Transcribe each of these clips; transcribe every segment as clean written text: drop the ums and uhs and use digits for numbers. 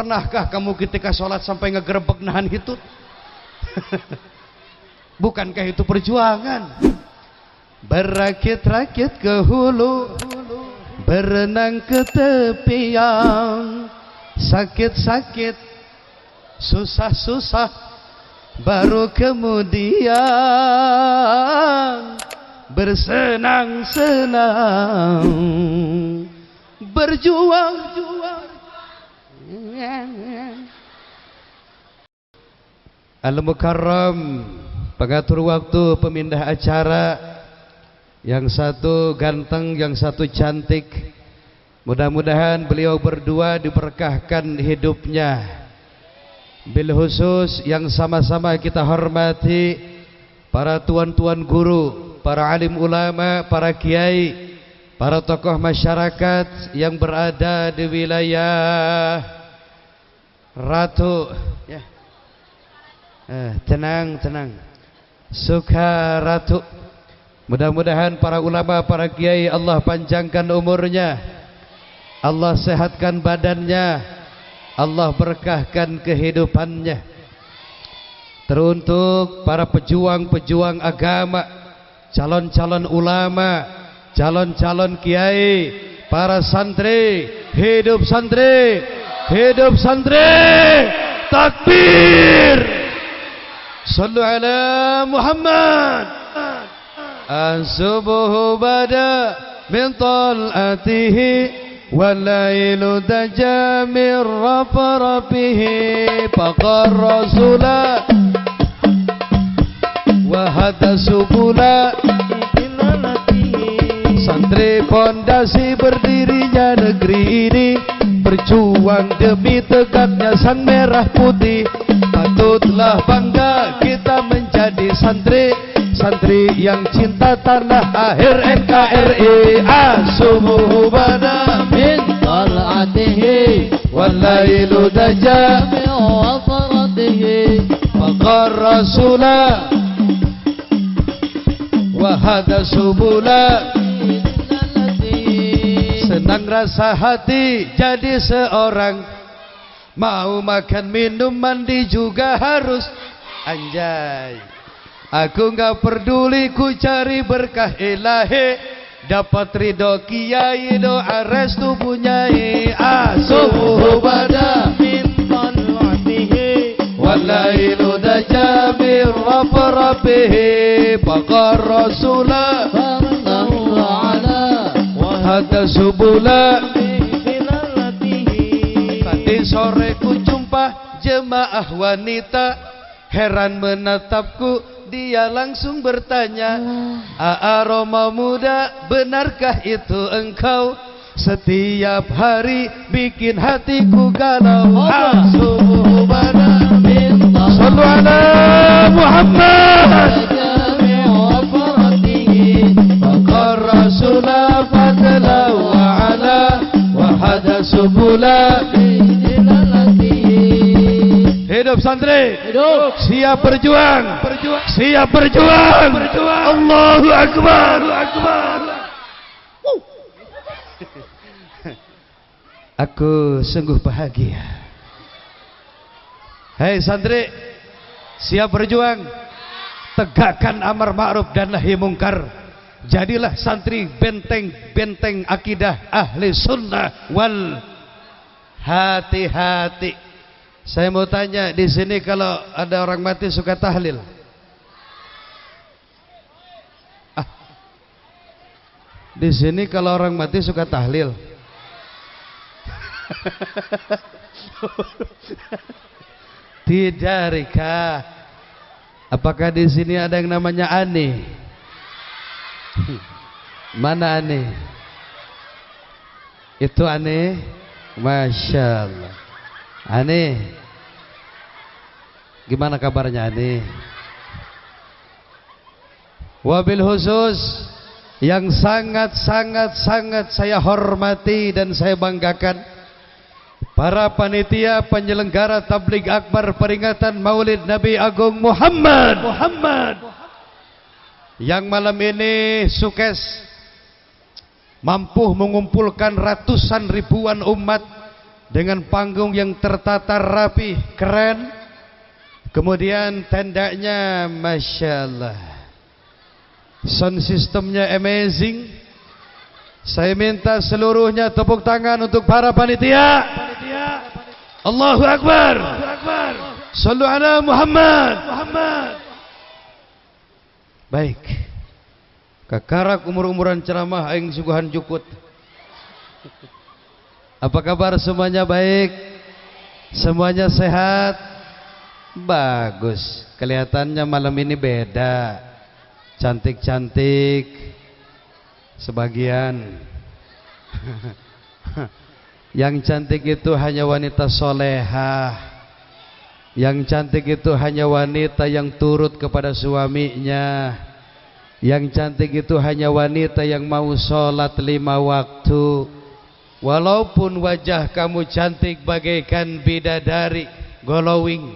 Pernahkah kamu ketika sholat sampai ngegerebek nahan hitut? Bukankah itu perjuangan? Berakit-rakit ke hulu, berenang ke tepian, sakit-sakit, susah-susah, baru kemudian bersenang-senang, berjuang. Al-Mukarram, pengatur waktu, pemindah acara, yang satu ganteng, yang satu cantik. Mudah-mudahan beliau berdua diberkahkan hidupnya. Bil khusus yang sama-sama kita hormati para tuan-tuan guru, para alim ulama, para kiai, para tokoh masyarakat yang berada di wilayah Ratu ya. Tenang Sukaratu. Mudah-mudahan para ulama, para kiai Allah panjangkan umurnya, Allah sehatkan badannya, Allah berkahkan kehidupannya. Teruntuk para pejuang-pejuang agama, calon-calon ulama, calon-calon kiai, para santri, hidup santri, hidup santri, takbir. Sallu ala Muhammad. As-subuhu bada min tal'atihi wal-lailu daja min rafrafihi faqar rasula wa hada subula. Santri pondasi berdirinya negeri ini, berjuang demi tegaknya sang merah putih. Patutlah bangga kita menjadi santri, santri yang cinta tanah air NKRI. As-subuhu bada min tal'atihi wal-lailu daja min rafrafihi faqar rasula wa hada subula. Senang rasa hati jadi seorang, mau makan minum mandi juga harus. Anjay, aku gak peduli ku cari berkah ilahi, dapat ridho kiai doa restu punyai. As-subuhu bada min tal'atihi wal-lailu daja min rafrafihi faqar rasula hada subula. Tadi sore ku jumpa jemaah wanita, heran menatapku, dia langsung bertanya, aroma muda, benarkah itu engkau? Setiap hari bikin hatiku galau. As-subuhu bada min sallu ala Muhammad. Faqar rasula fadla wa ala wa hada subula. Hidup santri, hidup. Siap berjuang, siap berjuang. Allahu Akbar. Aku sungguh bahagia. Hei santri, siap berjuang, tegakkan amar ma'ruf dan nahi mungkar. Jadilah santri benteng akidah ahli sunnah wal. Hati-hati. Saya mau tanya di sini, kalau ada orang mati suka tahlil? Di sini kalau orang mati suka tahlil? Tidak, Rika. Apakah di sini ada yang namanya Ani? Mana Ani? Itu Ani. Masya Allah. Ani, gimana kabarnya Ani? Wabil khusus yang sangat saya hormati dan saya banggakan, para panitia penyelenggara tabligh akbar peringatan Maulid Nabi Agung Muhammad yang malam ini sukses mampu mengumpulkan ratusan ribuan umat dengan panggung yang tertata rapi, keren. Kemudian tendanya Masya Allah, sound systemnya amazing. Saya minta seluruhnya tepuk tangan untuk para panitia. Allahu Akbar. Sallu ala Muhammad. Baik, kakarak umur-umuran ceramah aing suguhan jukut. Apa kabar semuanya? Baik, semuanya sehat. Bagus, kelihatannya malam ini beda, cantik-cantik sebagian. Yang cantik itu hanya wanita solehah, yang cantik itu hanya wanita yang turut kepada suaminya, yang cantik itu hanya wanita yang mau sholat 5 waktu. Walaupun wajah kamu cantik bagaikan bidadari glowing,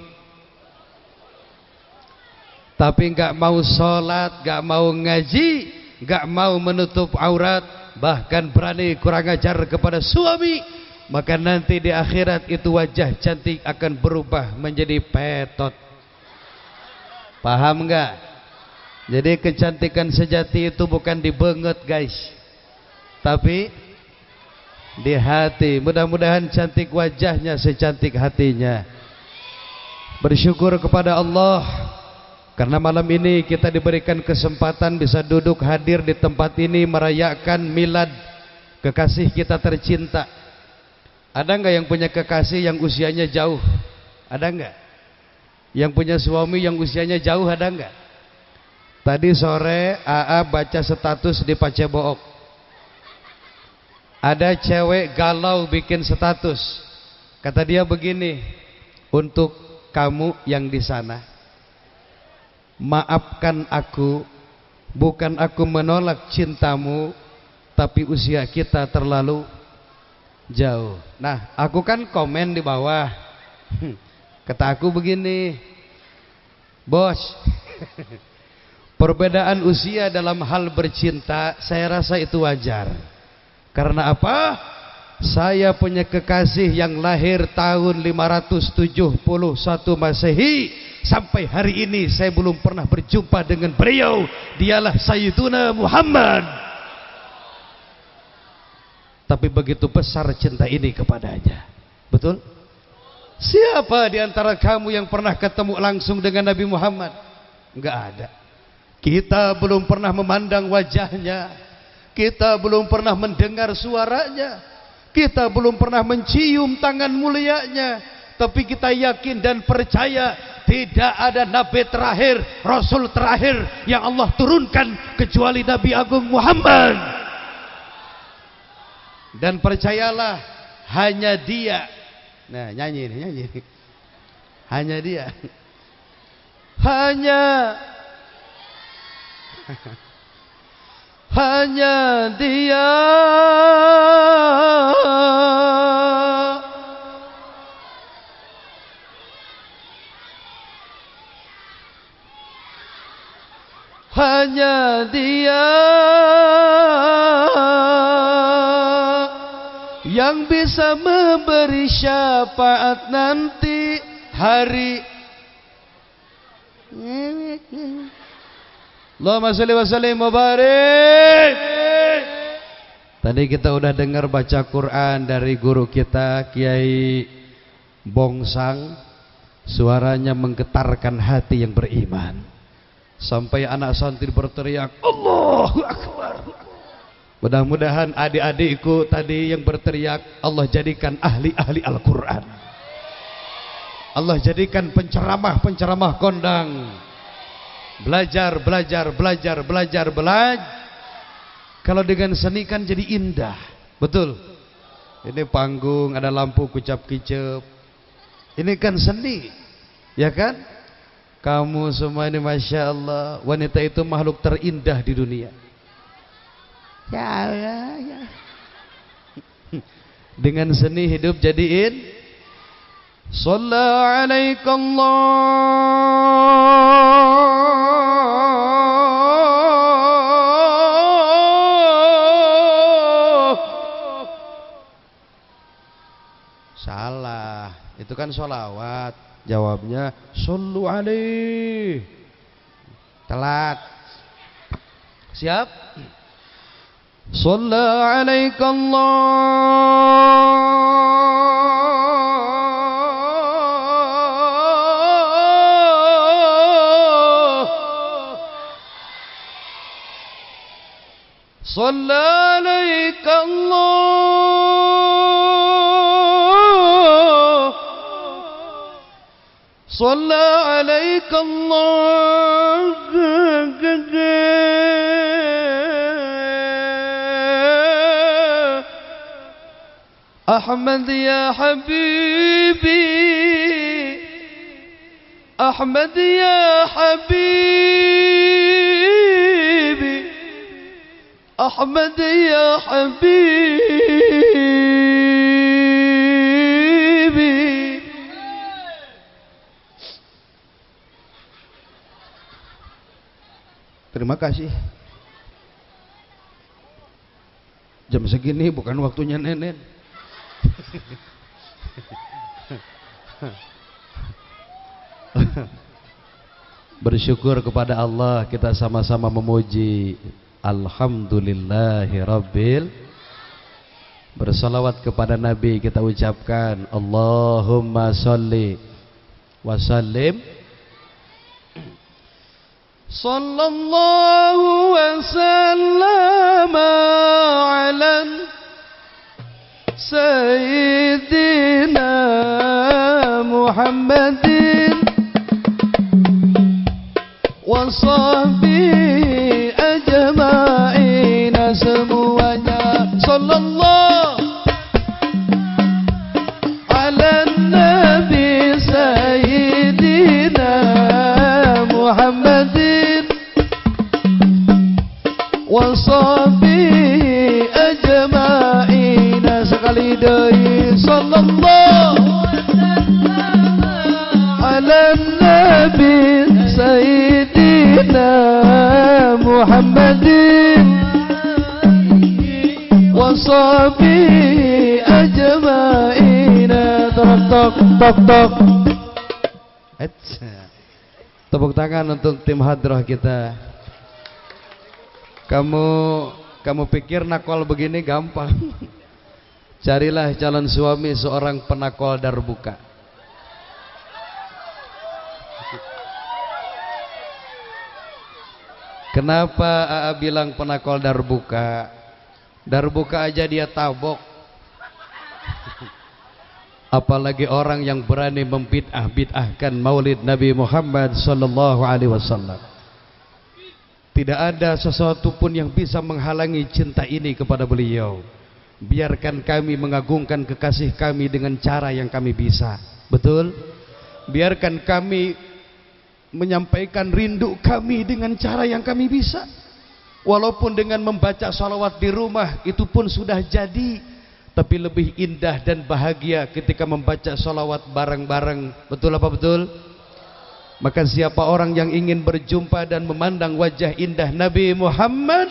tapi enggak mau sholat, enggak mau ngaji, enggak mau menutup aurat, bahkan berani kurang ajar kepada suami, maka nanti di akhirat itu wajah cantik akan berubah menjadi petot. Paham enggak? Jadi kecantikan sejati itu bukan dibenget guys, tapi di hati. Mudah-mudahan cantik wajahnya secantik hatinya. Bersyukur kepada Allah karena malam ini kita diberikan kesempatan bisa duduk hadir di tempat ini merayakan milad kekasih kita tercinta. Ada enggak yang punya kekasih yang usianya jauh? Ada enggak? Yang punya suami yang usianya jauh ada enggak? Tadi sore AA baca status di Pacebook, ada cewek galau bikin status. Kata dia begini, untuk kamu yang di sana, maafkan aku, bukan aku menolak cintamu, tapi usia kita terlalu jauh. Nah, aku kan komen di bawah. Kata aku begini, bos, perbedaan usia dalam hal bercinta saya rasa itu wajar. Karena apa? Saya punya kekasih yang lahir tahun 571 Masehi. Sampai hari ini saya belum pernah berjumpa dengan beliau. Dialah Sayyiduna Muhammad. Tapi begitu besar cinta ini kepadanya. Betul? Siapa di antara kamu yang pernah ketemu langsung dengan Nabi Muhammad? Enggak ada. Kita belum pernah memandang wajahnya, kita belum pernah mendengar suaranya, kita belum pernah mencium tangan mulianya, tapi kita yakin dan percaya tidak ada nabi terakhir, rasul terakhir yang Allah turunkan kecuali Nabi Agung Muhammad. Dan percayalah, hanya dia. Nah, nyanyi ini, nyanyi. Hanya dia. Hanya dia, hanya dia yang bisa memberi syafaat nanti hari. Allahumma sholli wa sallim wa barik. Tadi kita udah dengar baca Quran dari guru kita Kiai Bongsang. Suaranya menggetarkan hati yang beriman. Sampai anak santri berteriak Allahu Akbar. Mudah-mudahan adik-adikku tadi yang berteriak Allah jadikan ahli-ahli Al-Quran. Allah jadikan penceramah-penceramah kondang. Belajar. Kalau dengan seni kan jadi indah. Betul. Ini panggung, ada lampu kucap-kicep. Ini kan seni, ya kan? Kamu semua ini Masya Allah, wanita itu makhluk terindah di dunia. Ya Allah, ya. Dengan seni hidup jadiin. Sallallahu alaihi itu kan sholawat. Jawabnya shollu alaih. Telat. Siap? Shalla alaika Allah. Shalla alaika Allah. Shalla alaika أحمد يا حبيبي أحمد يا حبيبي أحمد يا حبيبي. Terima kasih. Jam segini bukan waktunya nenen. Bersyukur kepada Allah, kita sama-sama memuji Alhamdulillahirabbil. Bersalawat kepada Nabi, kita ucapkan Allahumma sholli wa sallim. Sallallahu wa sallama ala Sayyidina Muhammadin wa sahbihi ajma'ina, semuanya sallallahu ala nabi Sayyidina Muhammadin wa sahbihi ajma'ina. Sekali deui sallallahu ala nabi Sayyidina Muhammadin wa sahbihi ajma'ina. Tok tok tok. Tepuk tangan untuk tim hadrah kita. Kamu pikir nakol begini gampang? Carilah calon suami seorang penakol darbuka. Kenapa AA bilang penakol darbuka? Darbuka aja dia tabok, apalagi orang yang berani membid'ah-bid'ahkan maulid Nabi Muhammad sallallahu alaihi wasallam. Tidak ada sesuatu pun yang bisa menghalangi cinta ini kepada beliau. Biarkan kami mengagungkan kekasih kami dengan cara yang kami bisa. Betul? Biarkan kami menyampaikan rindu kami dengan cara yang kami bisa. Walaupun dengan membaca salawat di rumah itu pun sudah jadi, tapi lebih indah dan bahagia ketika membaca salawat bareng-bareng. Betul apa betul? Maka siapa orang yang ingin berjumpa dan memandang wajah indah Nabi Muhammad,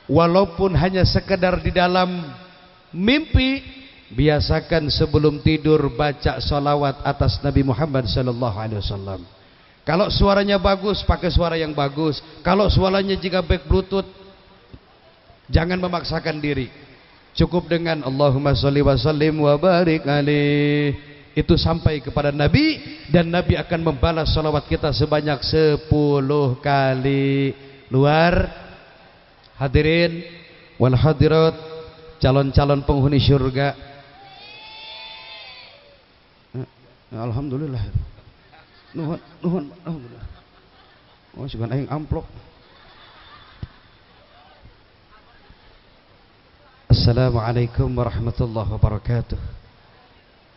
walaupun hanya sekedar di dalam mimpi, biasakan sebelum tidur baca salawat atas Nabi Muhammad sallallahu alaihi wasallam. Kalau suaranya bagus, pakai suara yang bagus. Kalau suaranya jika back bluetooth, jangan memaksakan diri. Cukup dengan Allahumma sholli wa sallim wa barik alaih. Itu sampai kepada Nabi, dan Nabi akan membalas salawat kita sebanyak 10 kali. Luar hadirin wal hadirat, calon-calon penghuni surga. Alhamdulillah. Nuhun, alhamdulillah. Oh, sugan aing amplop. Assalamualaikum warahmatullahi wabarakatuh.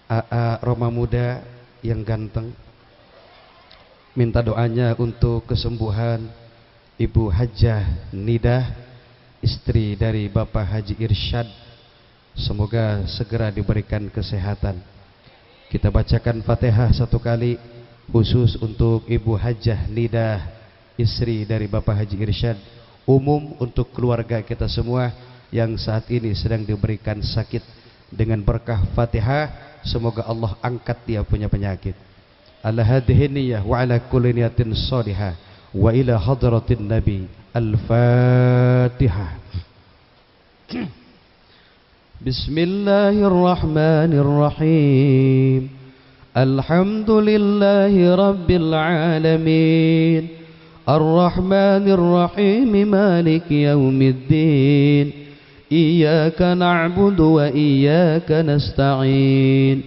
AA Roma muda yang ganteng, minta doanya untuk kesembuhan Ibu Hajjah Nidah, istri dari Bapak Haji Irsyad. Semoga segera diberikan kesehatan. Kita bacakan Fatihah 1 kali khusus untuk Ibu Hajjah Nidah, istri dari Bapak Haji Irsyad. Umum untuk keluarga kita semua yang saat ini sedang diberikan sakit. Dengan berkah Fatihah semoga Allah angkat dia punya penyakit. Ala hadhihi niyyah wa ala kulli niyatin shalihah wa ila hadratin nabi. Al-Fatihah. Bismillahirrahmanirrahim. Alhamdulillahi rabbil alamin. Ar-Rahmanir-Rahim, Maliki yaumiddin. Iyyaka na'budu wa iyyaka nasta'in.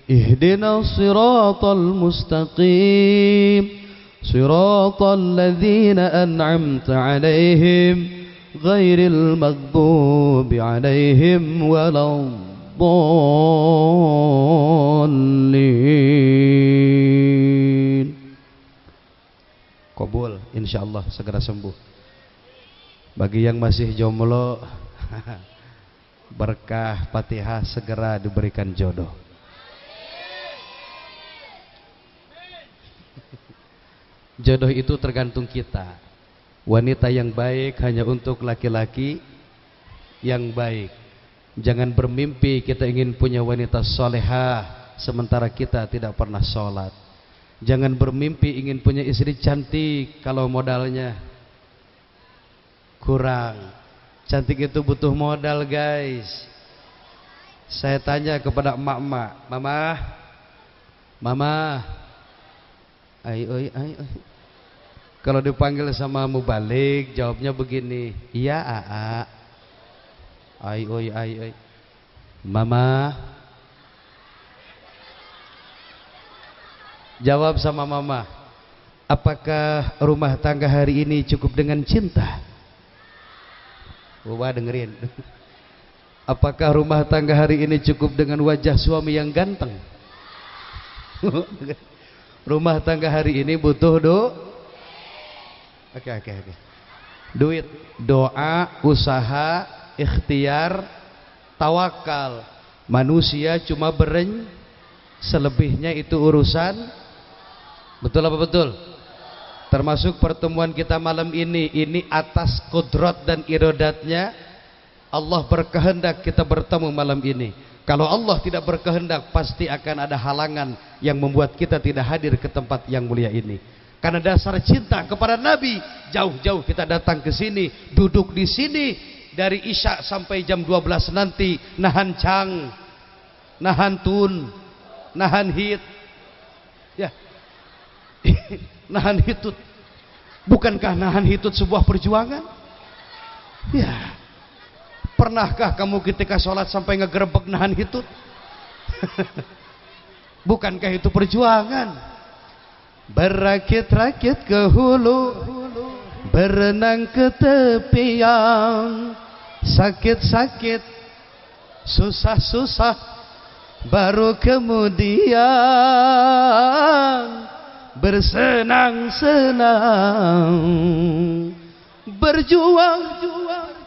Ihdinas siratal mustaqim. Siratal ladzina an'amta 'alaihim ghairil maghdubi 'alaihim waladdallin. Qabul, insyaallah segera sembuh. Bagi yang masih jomblo, berkah Fatihah segera diberikan jodoh. Jodoh itu tergantung kita. Wanita yang baik hanya untuk laki-laki yang baik. Jangan bermimpi kita ingin punya wanita solehah sementara kita tidak pernah sholat. Jangan bermimpi ingin punya istri cantik kalau modalnya kurang. Cantik itu butuh modal, guys. Saya tanya kepada emak-emak, Mama, ayo. Kalau dipanggil sama mubalik, jawabnya begini, iya Aa. Ayo. Mama, jawab sama mama, apakah rumah tangga hari ini cukup dengan cinta? Wah, dengerin. Apakah rumah tangga hari ini cukup dengan wajah suami yang ganteng? Rumah tangga hari ini butuh Oke. Duit, doa, usaha, ikhtiar, tawakal. Manusia cuma selebihnya itu urusan. Betul apa betul? Termasuk pertemuan kita malam ini atas kudrat dan iradatnya Allah berkehendak kita bertemu malam ini. Kalau Allah tidak berkehendak, pasti akan ada halangan yang membuat kita tidak hadir ke tempat yang mulia ini. Karena dasar cinta kepada Nabi, jauh-jauh kita datang ke sini, duduk di sini dari Isya sampai jam 12 nanti, nahan cang, nahan tun, nahan hit, ya. Nahan hitut. Bukankah nahan hitut sebuah perjuangan? Ya. Pernahkah kamu ketika sholat sampai ngegerebek nahan hitut? Bukankah itu perjuangan? Berakit-rakit ke hulu, berenang ke tepian, sakit-sakit, susah-susah, baru kemudian bersenang-senang, berjuang-juang.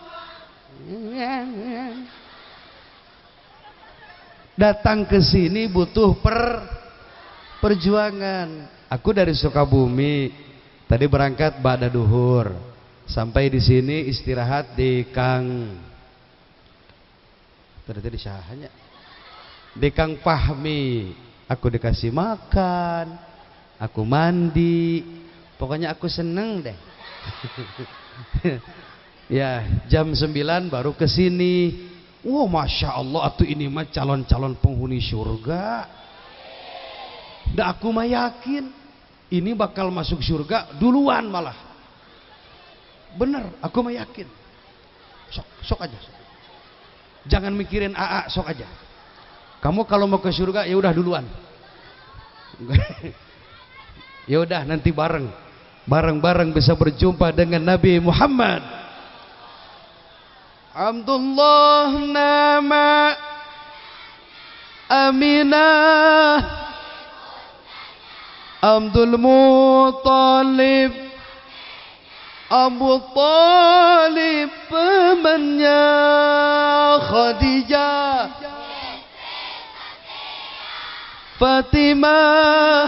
Datang ke sini butuh perjuangan. Aku dari Sukabumi, tadi berangkat ba'da duhur, sampai di sini istirahat di di Kang Fahmi. Aku dikasih makan, aku mandi, pokoknya aku seneng deh. Ya, jam 9 baru ke sini. Wah, masya Allah, atuh ini mah calon-calon penghuni surga. Dah aku mah yakin ini bakal masuk surga duluan malah. Bener, aku mah yakin. Sok aja. Jangan mikirin AA, sok aja. Kamu kalau mau ke surga ya udah duluan. Ya udah nanti bareng bisa berjumpa dengan Nabi Muhammad. Abdullah nama Aminah, Abdul Muttalib, Abu Talib pamannya Khadijah, Fatimah,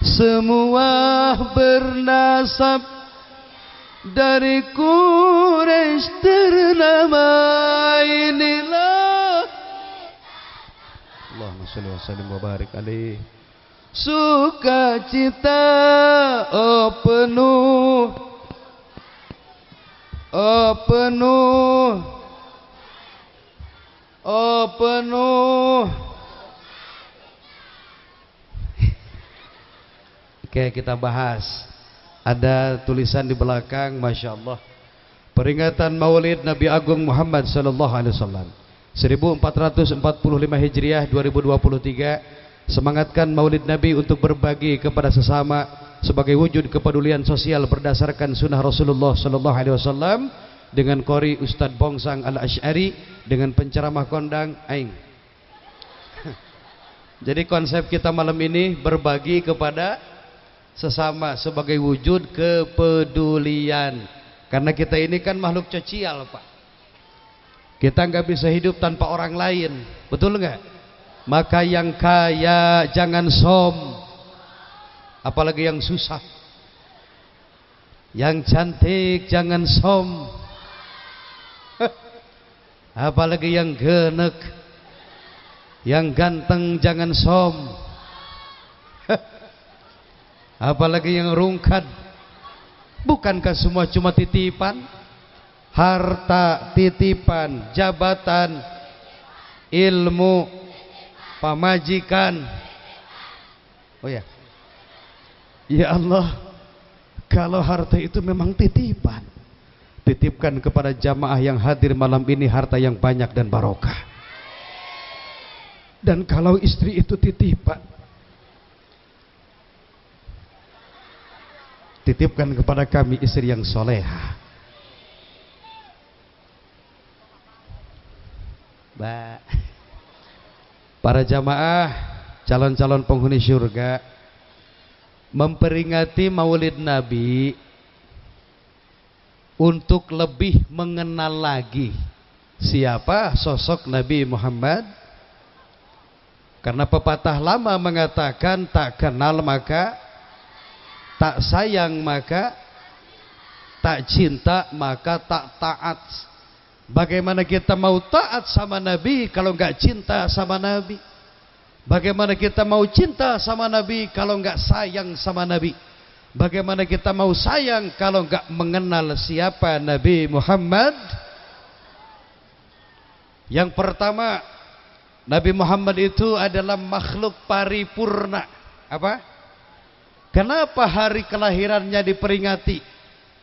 semua bernasab dari Quraisy ternama. Inilah Allahumma sholli wa sallim wa barik alaihi. Sukacita penuh, penuh, penuh. Oke, kita bahas. Ada tulisan di belakang, Masya Allah. Peringatan Maulid Nabi Agung Muhammad Sallallahu Alaihi Wasallam 1445 Hijriah 2023. Semangatkan Maulid Nabi untuk berbagi kepada sesama sebagai wujud kepedulian sosial berdasarkan sunnah Rasulullah Sallallahu Alaihi Wasallam. Dengan qori Ustadz Bongsang Al-Asy'ari, dengan penceramah kondang Aing. Jadi konsep kita malam ini berbagi kepada sesama sebagai wujud kepedulian. Karena kita ini kan makhluk sosial, Pak. Kita nggak bisa hidup tanpa orang lain, betul nggak? Maka yang kaya jangan som, apalagi yang susah. Yang cantik jangan som, apalagi yang genek. Yang ganteng jangan som, apalagi yang rungkat. Bukankah semua cuma titipan? Harta titipan, jabatan, ilmu, pamajikan. Oh ya, ya Allah, kalau harta itu memang titipan, titipkan kepada jamaah yang hadir malam ini harta yang banyak dan barokah. Dan kalau istri itu titipan, titipkan kepada kami istri yang soleha. Para jamaah calon-calon penghuni surga, memperingati Maulid Nabi untuk lebih mengenal lagi siapa sosok Nabi Muhammad. Karena pepatah lama mengatakan tak kenal maka tak sayang, maka tak cinta, maka tak taat. Bagaimana kita mau taat sama Nabi kalau nggak cinta sama Nabi? Bagaimana kita mau cinta sama Nabi kalau nggak sayang sama Nabi? Bagaimana kita mau sayang kalau nggak mengenal siapa Nabi Muhammad? Yang pertama, Nabi Muhammad itu adalah makhluk paripurna. Apa? Kenapa hari kelahirannya diperingati?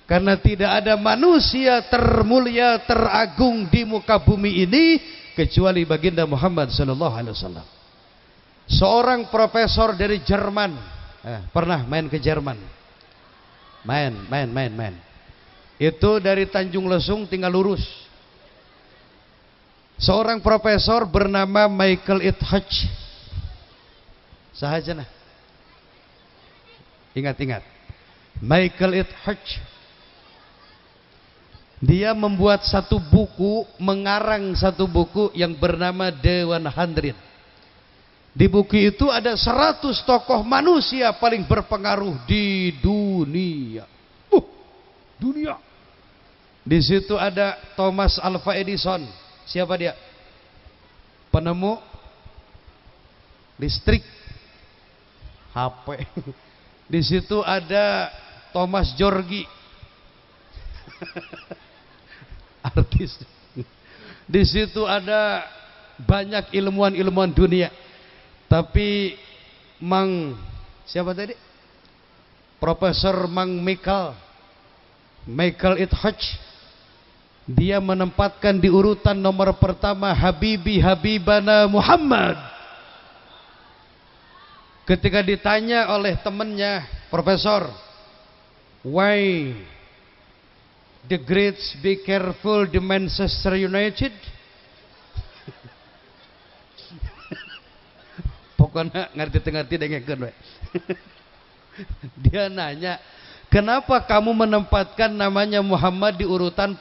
Karena tidak ada manusia termulia, teragung di muka bumi ini kecuali baginda Muhammad sallallahu alaihi wasallam. Seorang profesor dari Jerman, pernah main ke Jerman. Main. Itu dari Tanjung Lesung tinggal lurus. Seorang profesor bernama Michael Ithaj. Sahaja nah. Ingat. Michael Ithaj. Dia membuat satu buku, mengarang satu buku yang bernama The 100. Di buku itu ada 100 tokoh manusia paling berpengaruh di dunia. Dunia. Di situ ada Thomas Alva Edison. Siapa dia? Penemu listrik, HP. Di situ ada Thomas Georgi. Artis. Di situ ada banyak ilmuwan-ilmuwan dunia. Tapi siapa tadi? Profesor Michael Ithaj, dia menempatkan di urutan nomor pertama Habibana Muhammad. Ketika ditanya oleh temannya, Profesor, why the Greats be careful the Manchester United? Pokoknya ngerti dengekeun we. Dia nanya, kenapa kamu menempatkan namanya Muhammad di urutan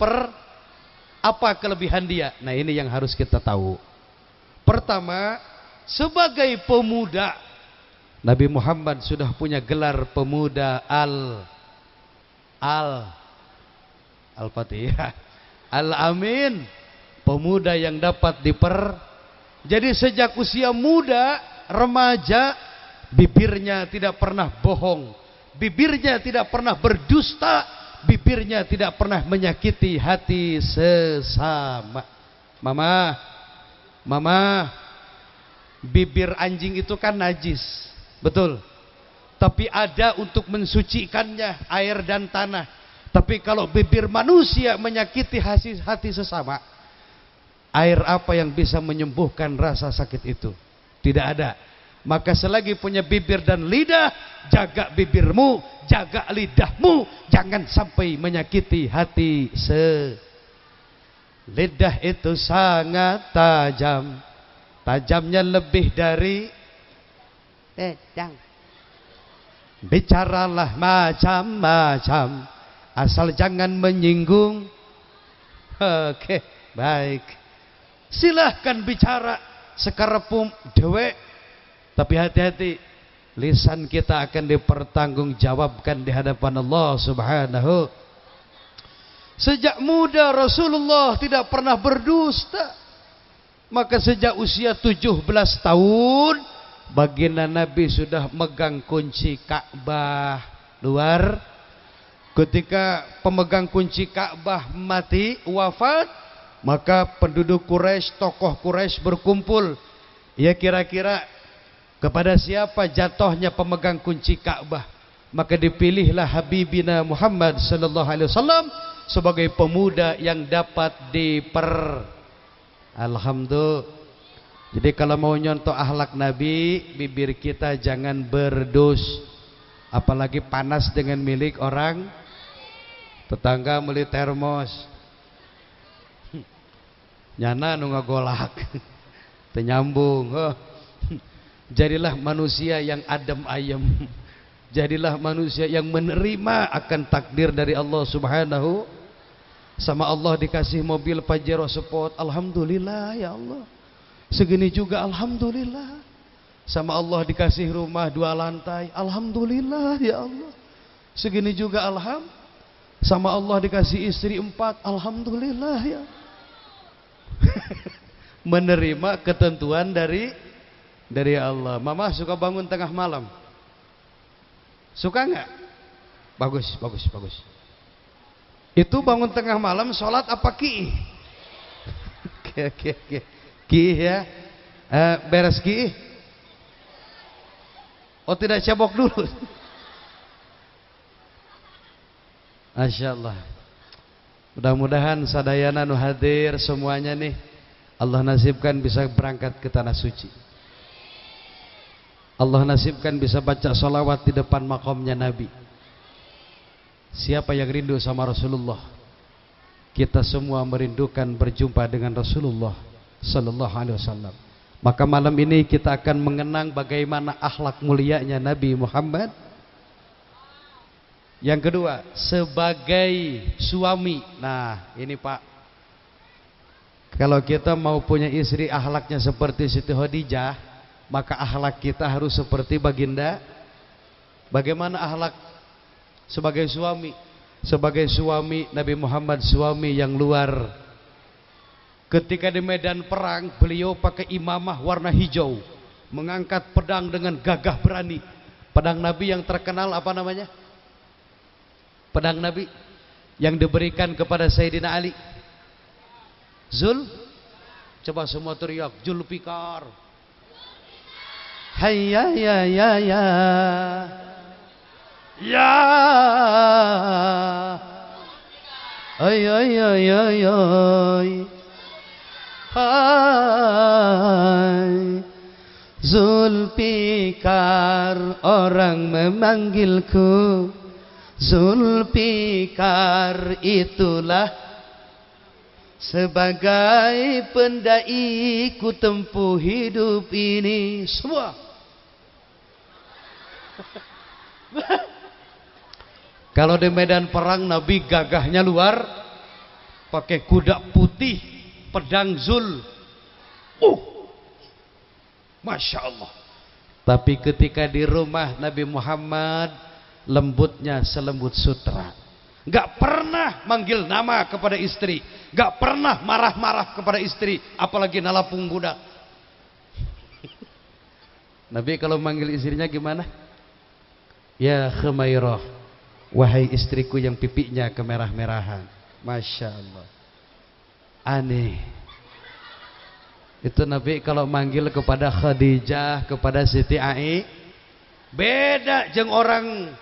apa kelebihan dia? Nah, ini yang harus kita tahu. Pertama, sebagai pemuda, Nabi Muhammad sudah punya gelar pemuda Al-Fatihah, Al-Amin, pemuda yang dapat Jadi sejak usia muda, remaja, bibirnya tidak pernah bohong, bibirnya tidak pernah berdusta, bibirnya tidak pernah menyakiti hati sesama. Mama, mama, bibir anjing itu kan najis, betul. Tapi ada untuk mensucikannya air dan tanah. Tapi kalau bibir manusia menyakiti hati sesama, air apa yang bisa menyembuhkan rasa sakit itu? Tidak ada. Maka selagi punya bibir dan lidah, jaga bibirmu, jaga lidahmu, jangan sampai menyakiti hati lidah itu sangat tajam, tajamnya lebih dari pedang. Bicaralah macam-macam, asal jangan menyinggung. Oke, baik. Silahkan bicara sekarepum dewek, tapi hati-hati, lisan kita akan dipertanggungjawabkan di hadapan Allah Subhanahu. Sejak muda Rasulullah tidak pernah berdusta. Maka sejak usia 17 tahun baginda Nabi sudah megang kunci Ka'bah luar. Ketika pemegang kunci Ka'bah mati, wafat, maka penduduk Quraisy, tokoh Quraisy berkumpul. Ya, kira-kira kepada siapa jatuhnya pemegang kunci Ka'bah? Maka dipilihlah Habibina Muhammad sallallahu alaihi wasallam sebagai pemuda yang dapat Alhamdulillah. Jadi kalau mau nyontoh akhlak Nabi, bibir kita jangan berdus, apalagi panas dengan milik orang tetangga beli termos. Nyana nu ngagolak tenyambung. Oh. Jadilah manusia yang adem ayem. Jadilah manusia yang menerima akan takdir dari Allah Subhanahu. Sama Allah dikasih mobil Pajero Sport, alhamdulillah ya Allah. Segini juga alhamdulillah. Sama Allah dikasih rumah 2 lantai, alhamdulillah ya Allah. Segini juga sama Allah dikasih istri 4, alhamdulillah ya. Menerima ketentuan dari Allah. Mama suka bangun tengah malam? Suka nggak? Bagus, bagus, bagus. Itu bangun tengah malam sholat apa ki? Oke. Ki ya, beres ki. Oh, tidak cebok dulu. Masya Allah. Mudah-mudahan sadayana nu hadir semuanya nih, Allah nasibkan bisa berangkat ke tanah suci. Allah nasibkan bisa baca salawat di depan makamnya Nabi. Siapa yang rindu sama Rasulullah? Kita semua merindukan berjumpa dengan Rasulullah sallallahu alaihi wasallam. Maka malam ini kita akan mengenang bagaimana akhlak mulianya Nabi Muhammad. Yang kedua, sebagai suami. Nah, ini Pak, kalau kita mau punya istri akhlaknya seperti Siti Khadijah, maka akhlak kita harus seperti baginda. Bagaimana akhlak sebagai suami? Sebagai suami Nabi Muhammad, suami yang luar. Ketika di medan perang, beliau pakai imamah warna hijau, mengangkat pedang dengan gagah berani. Pedang Nabi yang terkenal apa namanya? Pedang Nabi yang diberikan kepada Sayyidina Ali. Coba semua teriak, Zulfikar. Hayya ya ya ya. Ya. Ay ay ay ay ay. Hai Zulfikar, orang memanggilku Zulfikar, itulah sebagai pendai ku tempuh hidup ini. Semua kalau di medan perang Nabi gagahnya luar, pakai kuda putih, pedang Zul. Masya Allah. Tapi ketika di rumah Nabi Muhammad, lembutnya selembut sutra. Gak pernah manggil nama kepada istri, gak pernah marah-marah kepada istri, apalagi nalapung budak. Nabi kalau manggil istrinya gimana? Ya Khumairah, wahai istriku yang pipinya kemerah-merahan. Masya Allah, aneh. Itu Nabi kalau manggil kepada Khadijah, kepada Siti Ai, beda jeung orang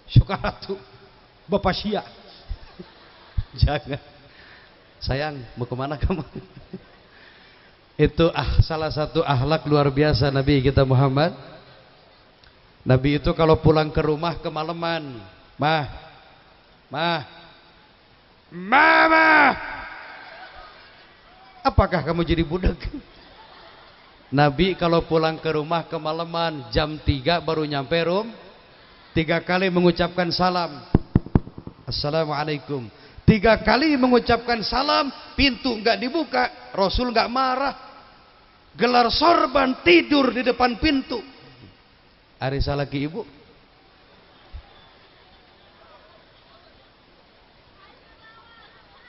Sukaratu, Bapak Sia. Jangan, sayang, mau kemana kamu? Itu salah satu akhlak luar biasa Nabi kita Muhammad. Nabi itu kalau pulang ke rumah kemalaman, Mama, apakah kamu jadi budak? Nabi kalau pulang ke rumah kemalaman jam 3 baru nyampe rum, 3 kali mengucapkan salam, Assalamualaikum. 3 kali mengucapkan salam, pintu enggak dibuka, Rasul enggak marah, gelar sorban, tidur di depan pintu. Ari salaki ibu.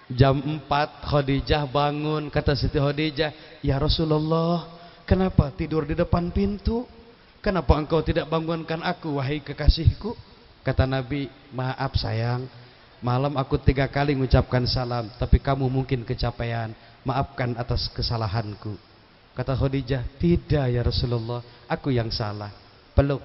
Jam 4 Khadijah bangun, kata Siti Khadijah, ya Rasulullah, kenapa tidur di depan pintu? Kenapa engkau tidak bangunkan aku, wahai kekasihku? Kata Nabi, maaf sayang, malam aku 3 kali mengucapkan salam, tapi kamu mungkin kecapean, maafkan atas kesalahanku. Kata Khadijah, tidak ya Rasulullah, aku yang salah. Peluk.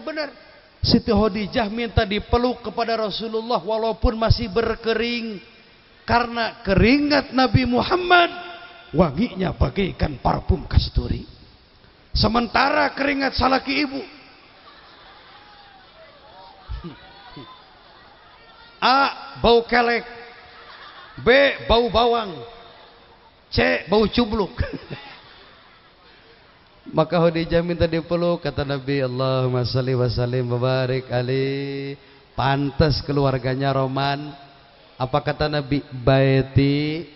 Benar, Siti Khadijah minta dipeluk kepada Rasulullah walaupun masih berkering, karena keringat Nabi Muhammad wanginya bagaikan parfum kasturi, sementara keringat salaki ibu A. bau kelek, B. bau bawang, C. bau cubluk. Maka Khadijah minta dipeluk, kata Nabi, Allahumma shalli wa sallim wa barik alaihi. Pantas keluarganya roman. Apa kata Nabi? Baiti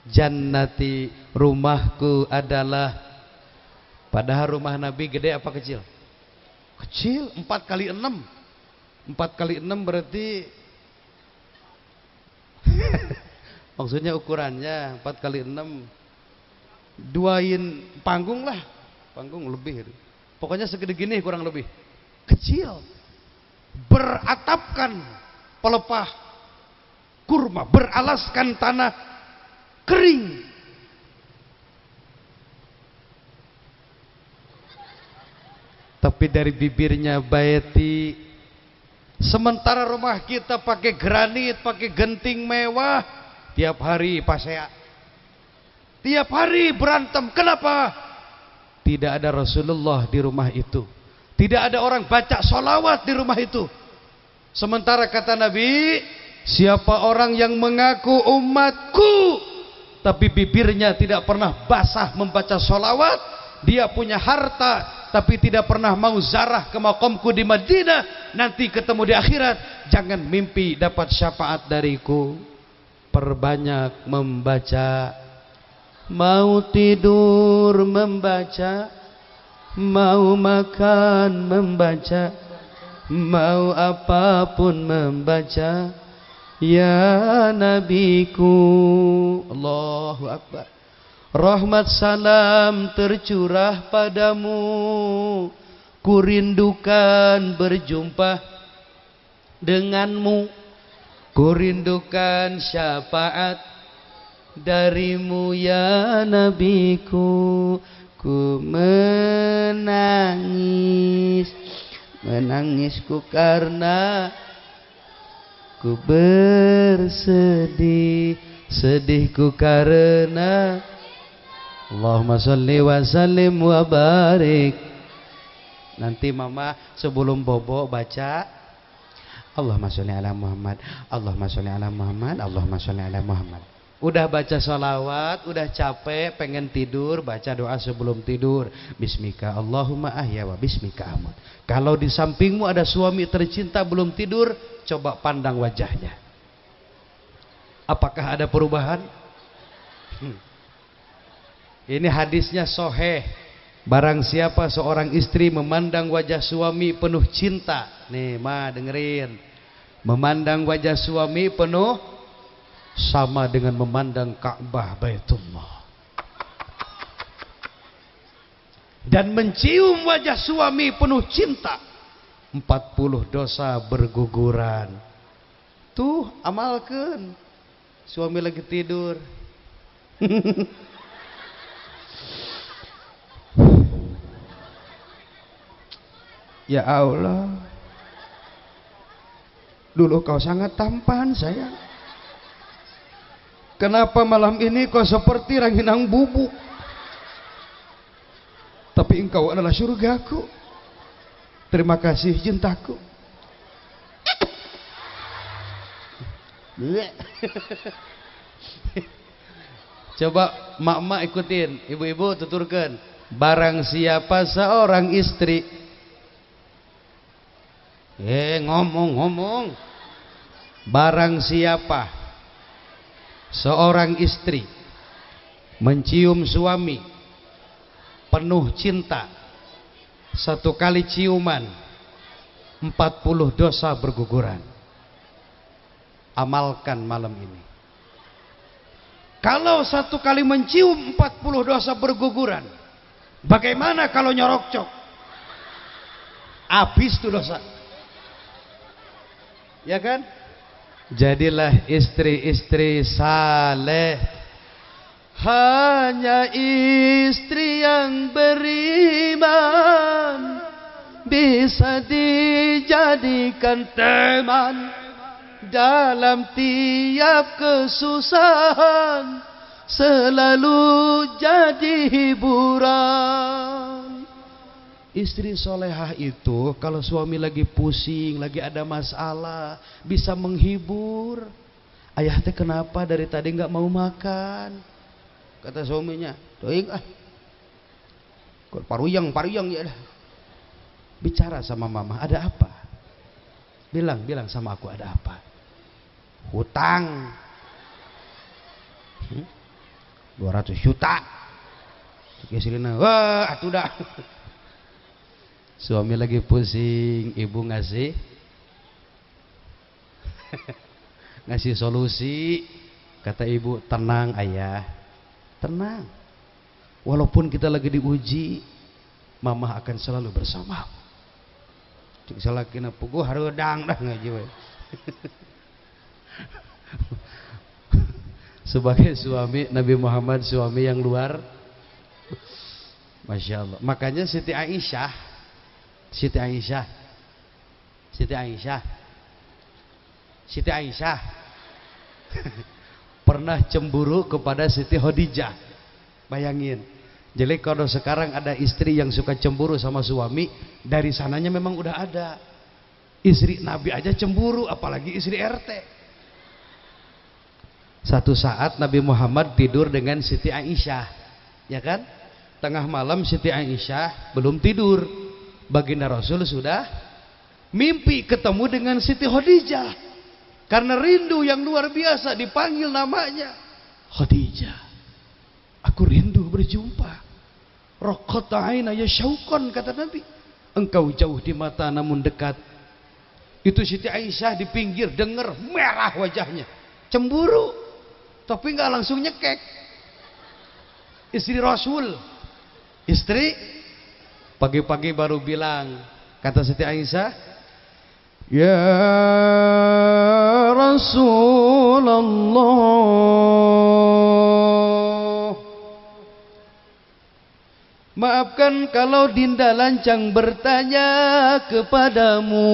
jannati, rumahku adalah. Padahal rumah Nabi gede apa kecil? Kecil, 4 kali 6. 4 kali 6 berarti maksudnya ukurannya 4 kali 6, duain panggung lah, panggung lebih, pokoknya segede gini kurang lebih, kecil, beratapkan pelepah kurma, beralaskan tanah kering. Tapi dari bibirnya Baiti. Sementara rumah kita pakai granit, pakai genting mewah, tiap hari pasea, tiap hari berantem. Kenapa? Tidak ada Rasulullah di rumah itu, tidak ada orang baca sholawat di rumah itu. Sementara kata Nabi, siapa orang yang mengaku umatku tapi bibirnya tidak pernah basah membaca sholawat, dia punya harta tapi tidak pernah mau zarah ke makomku di Madinah, nanti ketemu di akhirat, jangan mimpi dapat syafaat dariku. Perbanyak membaca, mau tidur membaca, mau makan membaca, mau apapun membaca, ya Nabiku. Allahu Akbar. Rahmat salam tercurah padamu, kurindukan berjumpa denganmu, kurindukan syafaat darimu ya Nabiku. Ku menangis, menangisku karena ku bersedih, sedihku karena. Allahumma sholli wa sallim wa barik. Nanti mama sebelum bobo baca Allahumma sholli ala Muhammad, Allahumma sholli ala Muhammad, Allahumma sholli ala Muhammad. Udah baca sholawat, udah capek, pengen tidur, baca doa sebelum tidur. Bismika Allahumma ahya wa bismika amut. Kalau di sampingmu ada suami tercinta belum tidur, coba pandang wajahnya. Apakah ada perubahan? Ini hadisnya sahih. Barang siapa seorang istri memandang wajah suami penuh cinta, nih ma dengerin, memandang wajah suami penuh, sama dengan memandang Ka'bah Baitullah. dan mencium wajah suami penuh cinta, 40 dosa berguguran. Tuh amalkan. Suami lagi tidur. Ya Allah, dulu kau sangat tampan sayang. Kenapa malam ini kau seperti ranginang bubuk? Tapi engkau adalah surgaku. Terima kasih cintaku. Coba mak-mak ikutin, ibu-ibu tuturkan. Barang siapa seorang istri, ngomong. Barang siapa seorang istri mencium suami penuh cinta, 1 kali ciuman 40 dosa berguguran. Amalkan malam ini. Kalau 1 kali mencium 40 dosa berguguran, bagaimana kalau nyorok cok? Habis tuh dosa. Ya kan? Jadilah istri-istri saleh. Hanya istri yang beriman bisa dijadikan teman dalam tiap kesusahan, selalu jadi hiburan. Istri solehah itu kalau suami lagi pusing, lagi ada masalah, bisa menghibur. Ayah teh kenapa dari tadi nggak mau makan? Kata suaminya, doing paruyang ya dah. Bicara sama mama, ada apa? Bilang sama aku, ada apa? Hutang 200 juta. Istrinya, wah atuh dah. Suami lagi pusing, ibu ngasih solusi. Kata ibu, tenang ayah, tenang. Walaupun kita lagi diuji, mama akan selalu bersamamu. Cik salakina puguh hareudang dah ngaji we. Sebagai suami Nabi Muhammad, suami yang luar, Masya Allah. Makanya Siti Aisyah pernah cemburu kepada Siti Khadijah. Bayangin. Jadi kalau sekarang ada istri yang suka cemburu sama suami, dari sananya memang udah ada. Istri Nabi aja cemburu, apalagi istri RT. Satu saat Nabi Muhammad tidur dengan Siti Aisyah, ya kan? Tengah malam Siti Aisyah belum tidur, baginda Rasul sudah mimpi ketemu dengan Siti Khadijah. Karena rindu yang luar biasa, dipanggil namanya. Khadijah, aku rindu berjumpa. Raqata aina ya syauqan, kata Nabi. Engkau jauh di mata namun dekat. Itu Siti Aisyah di pinggir dengar, merah wajahnya, cemburu, tapi nggak langsung nyekek. Istri Rasul, istri pagi-pagi baru bilang, kata Siti Aisyah, ya Rasulullah, maafkan kalau Dinda lancang bertanya kepadamu.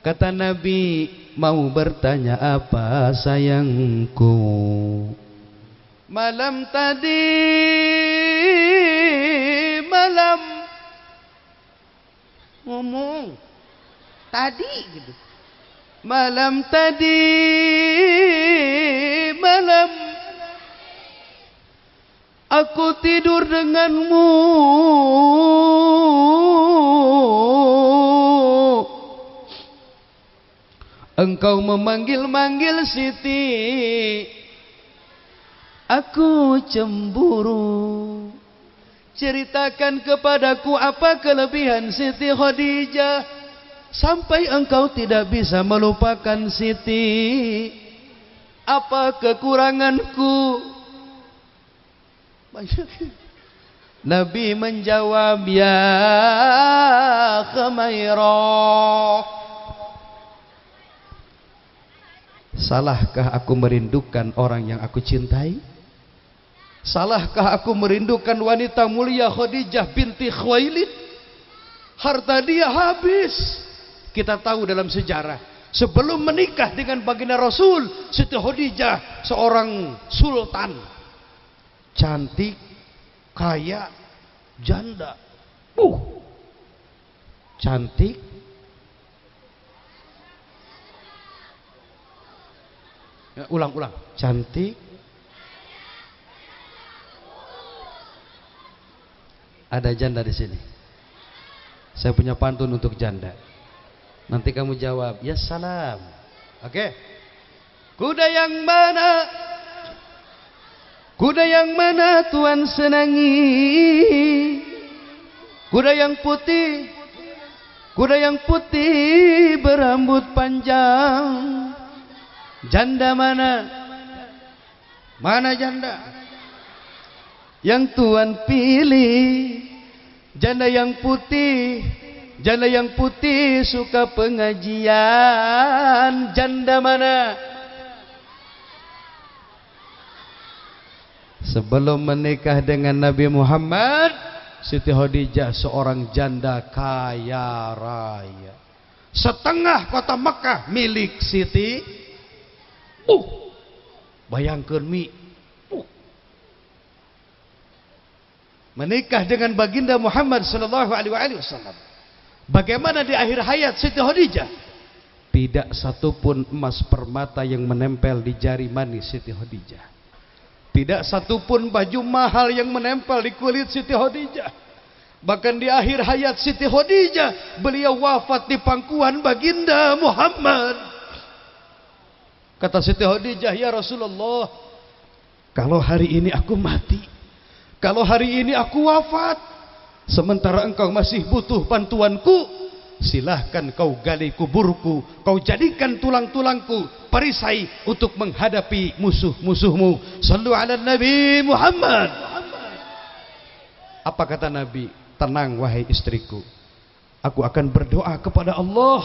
Kata Nabi, mau bertanya apa sayangku? Malam tadi, ngomong tadi gitu. Malam aku tidur denganmu, engkau memanggil-manggil Siti, aku cemburu. Ceritakan kepadaku apa kelebihan Siti Khadijah sampai engkau tidak bisa melupakan Siti. Apa kekuranganku? Nabi menjawab, ya Khumairah, salahkah aku merindukan orang yang aku cintai? Salahkah aku merindukan wanita mulia Khadijah binti Khuwailid? Harta dia habis. Kita tahu dalam sejarah, sebelum menikah dengan baginda Rasul, Siti Khadijah seorang sultan, cantik, kaya, janda. Cantik, ulang, cantik, ada janda di sini. Saya punya pantun untuk janda. Nanti kamu jawab, ya salam. Oke. Kuda yang mana? Kuda yang mana Tuan senangi? Kuda yang putih. Kuda yang putih berambut panjang. Janda mana? Mana janda? Yang Tuan pilih. Janda yang putih. Janda yang putih suka pengajian. Janda mana? Sebelum menikah dengan Nabi Muhammad, Siti Khadijah seorang janda kaya raya. Setengah kota Mekah milik Siti. Bayangkan mi. Menikah dengan baginda Muhammad sallallahu alaihi wasallam. Bagaimana di akhir hayat Siti Khadijah? Tidak satupun emas permata yang menempel di jari manis Siti Khadijah. Tidak satupun baju mahal yang menempel di kulit Siti Khadijah. Bahkan di akhir hayat Siti Khadijah, beliau wafat di pangkuan baginda Muhammad. Kata Siti Khadijah, ya Rasulullah, kalau hari ini aku mati, kalau hari ini aku wafat, sementara engkau masih butuh bantuanku, silahkan kau gali kuburku, kau jadikan tulang-tulangku perisai untuk menghadapi musuh-musuhmu. Sallu ala Nabi Muhammad. Apa kata Nabi? Tenang wahai istriku, aku akan berdoa kepada Allah.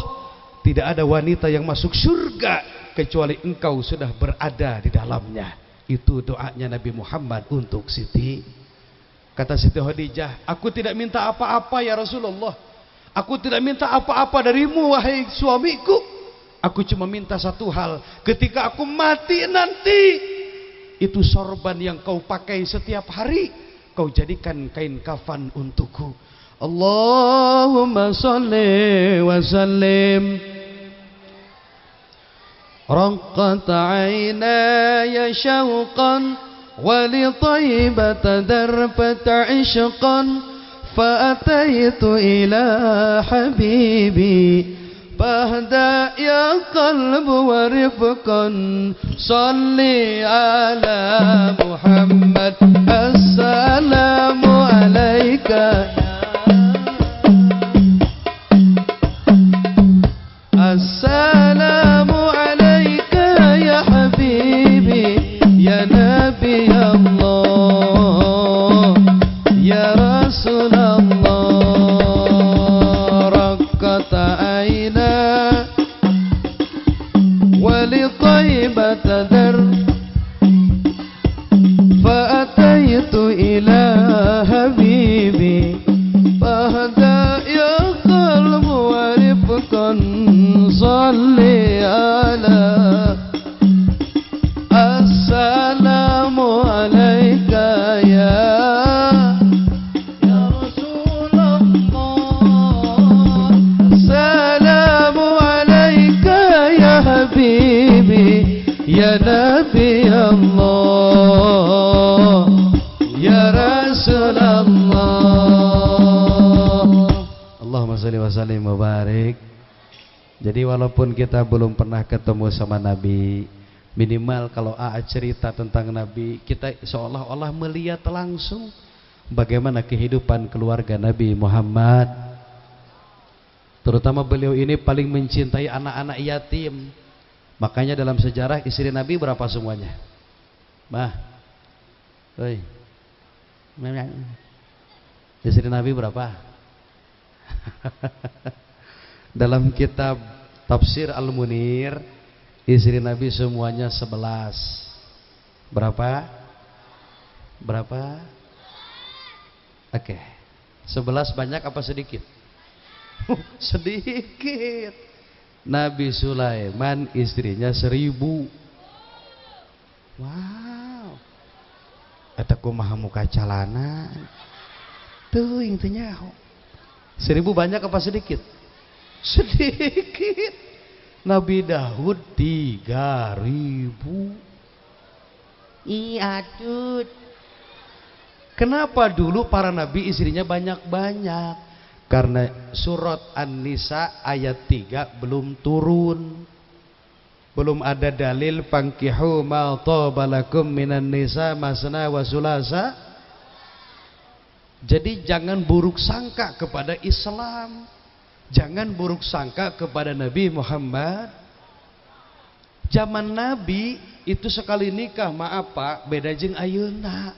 Tidak ada wanita yang masuk surga kecuali engkau sudah berada di dalamnya. Itu doanya Nabi Muhammad untuk Siti. Kata Siti Khadijah, aku tidak minta apa-apa ya Rasulullah. Aku tidak minta apa-apa darimu wahai suamiku. Aku cuma minta satu hal. Ketika aku mati nanti, itu sorban yang kau pakai setiap hari, kau jadikan kain kafan untukku. Allahumma salli wa sallim. Raqqat aynaya syauqan ولطيبة دربة عشقا فأتيت إلى حبيبي فاهدأ يا قلب ورفقا صلي على محمد السلام عليك السلام عليك يا حبيبي يا نبي الله يا رسول الله رقت عينا ولطيبة در فأتيت إلى حبيبي فهدى يا قلب ورفقا صلي على السلام عليك يا رسول الله السلام عليك يا حبيبي يا نبي الله يا رسول الله. Allahumma shalli wa sallim wa barik. Jadi walaupun kita belum pernah ketemu sama Nabi, minimal kalau AA cerita tentang Nabi, kita seolah-olah melihat langsung bagaimana kehidupan keluarga Nabi Muhammad. Terutama beliau ini paling mencintai anak-anak yatim. Makanya dalam sejarah istri Nabi berapa semuanya? Istri Nabi berapa? Dalam kitab Tafsir Al-Munir, istri Nabi semuanya 11. Berapa? Berapa? Oke. 11 banyak apa sedikit? Sedikit. Nabi Sulaiman istrinya 1000. Wow. Eta kumaha muka calanan. Tuh intinya 1000 banyak apa sedikit? Sedikit. Nabi Daud 3000. Iya tut. Kenapa dulu para nabi istrinya banyak-banyak? Karena surat An-Nisa ayat 3 belum turun. Belum ada dalil fankihu ma thaba lakum minan nisa masna wa sulasa. Jadi jangan buruk sangka kepada Islam. Jangan buruk sangka kepada Nabi Muhammad. Zaman Nabi itu sekali nikah, maaf Pak, beda jeung ayeuna.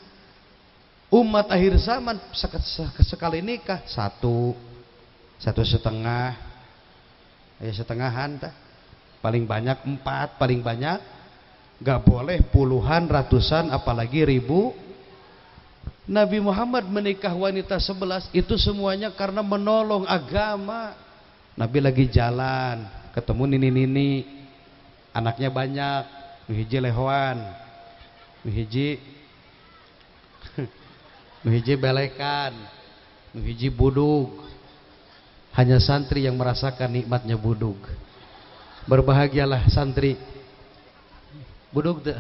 Umat akhir zaman sekali nikah satu setengah, ya setengahan tah. Paling banyak 4, paling banyak gak boleh puluhan, ratusan, apalagi ribu. Nabi Muhammad menikah wanita 11 itu semuanya karena menolong agama. Nabi lagi jalan ketemu nini-nini, anaknya banyak, nuhiji lehoan, nuhiji belekan, nuhiji budug. Hanya santri yang merasakan nikmatnya budug. Berbahagialah santri budug teh.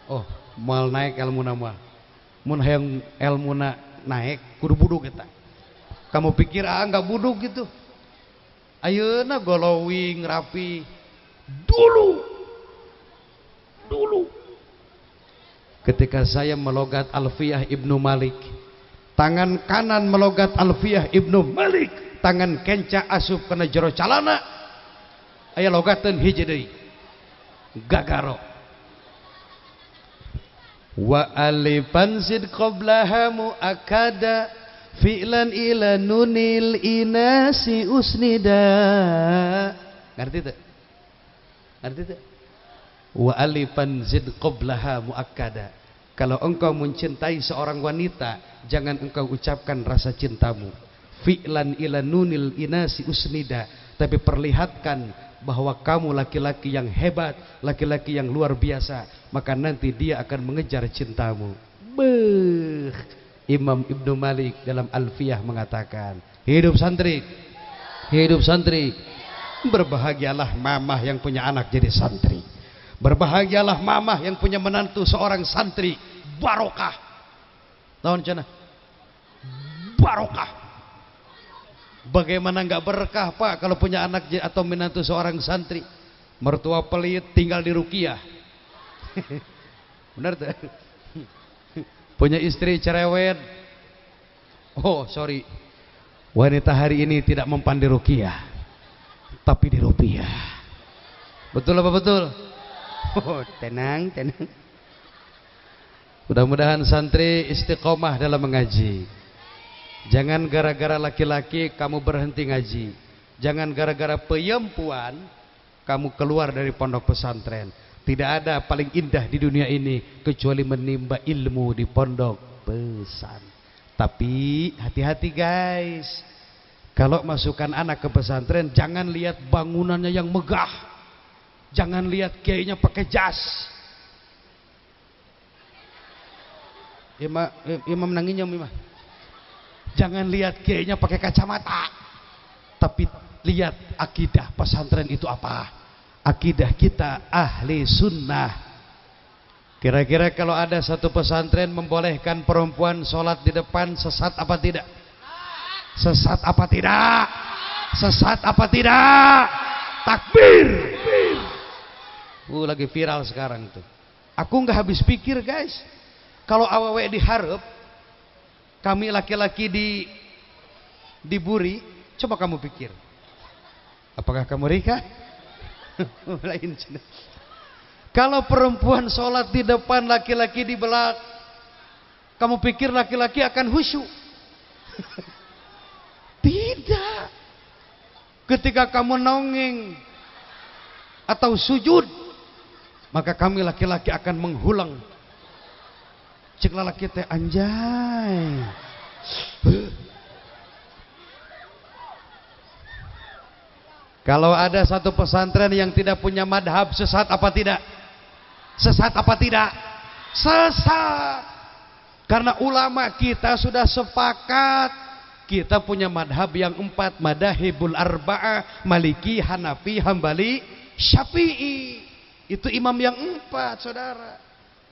Oh, moal naik ilmuna mah. Mun hayang ilmuna naik kudu budug eta. Kamu pikir enggak budug gitu? Ayeuna glowing rapi. Dulu ketika saya melogat Alfiyah Ibnu Malik, tangan kanan melogat Alfiyah Ibnu Malik, tangan kenca asup kena jero calana, aya logateun hiji deui gagaro. Wa alifan sid qablaha muakkada fi'lan ila nunil inasi usnida. Ngerti teu? Ngerti teu? Wa alifan zid qablaha muakkada. Kalau engkau mencintai seorang wanita, jangan engkau ucapkan rasa cintamu fi'lan ila nunil inasi usnida, tapi perlihatkan bahwa kamu laki-laki yang hebat, laki-laki yang luar biasa, maka nanti dia akan mengejar cintamu. Beuh. Imam Ibnu Malik dalam Alfiyah mengatakan, hidup santri, hidup santri. Berbahagialah mamah yang punya anak jadi santri. Berbahagialah mamah yang punya menantu seorang santri. Barokah. Tahun cina barokah. Bagaimana nggak berkah Pak kalau punya anak atau menantu seorang santri? Mertua pelit tinggal di ruqyah. Benar tuh? Punya istri cerewet. Oh sorry, wanita hari ini tidak mempan di ruqyah, tapi di rupiah. Betul apa betul? Oh, tenang, tenang. Mudah-mudahan santri istiqomah dalam mengaji. Jangan gara-gara laki-laki kamu berhenti ngaji. Jangan gara-gara perempuan kamu keluar dari pondok pesantren. Tidak ada paling indah di dunia ini kecuali menimba ilmu di pondok pesantren. Tapi hati-hati guys. Kalau masukkan anak ke pesantren, jangan lihat bangunannya yang megah. Jangan lihat kiainya pakai jas. Imam nanginya imam. Jangan lihat kiainya pakai kacamata. Tapi lihat akidah pesantren itu apa? Akidah kita ahli sunnah. Kira-kira kalau ada satu pesantren membolehkan perempuan sholat di depan, sesat apa tidak? Sesat apa tidak? Sesat apa tidak? Takbir. Lagi viral sekarang tuh. Aku nggak habis pikir guys. Kalau awewe diharap, kami laki-laki diburi, coba kamu pikir. Apakah kamu Rika? Lain. Kalau perempuan sholat di depan, laki-laki di belakang, kamu pikir laki-laki akan khusyuk? Tidak. Ketika kamu nongeng atau sujud, maka kami laki-laki akan menghulang. Cek lalaki teh anjay. Kalau ada satu pesantren yang tidak punya madhab, sesat apa tidak? Sesat apa tidak? Sesat. Karena ulama kita sudah sepakat, kita punya madhab yang 4, madahibul arba'ah, Maliki, Hanafi, Hambali, Syafi'i. Itu imam yang 4, saudara.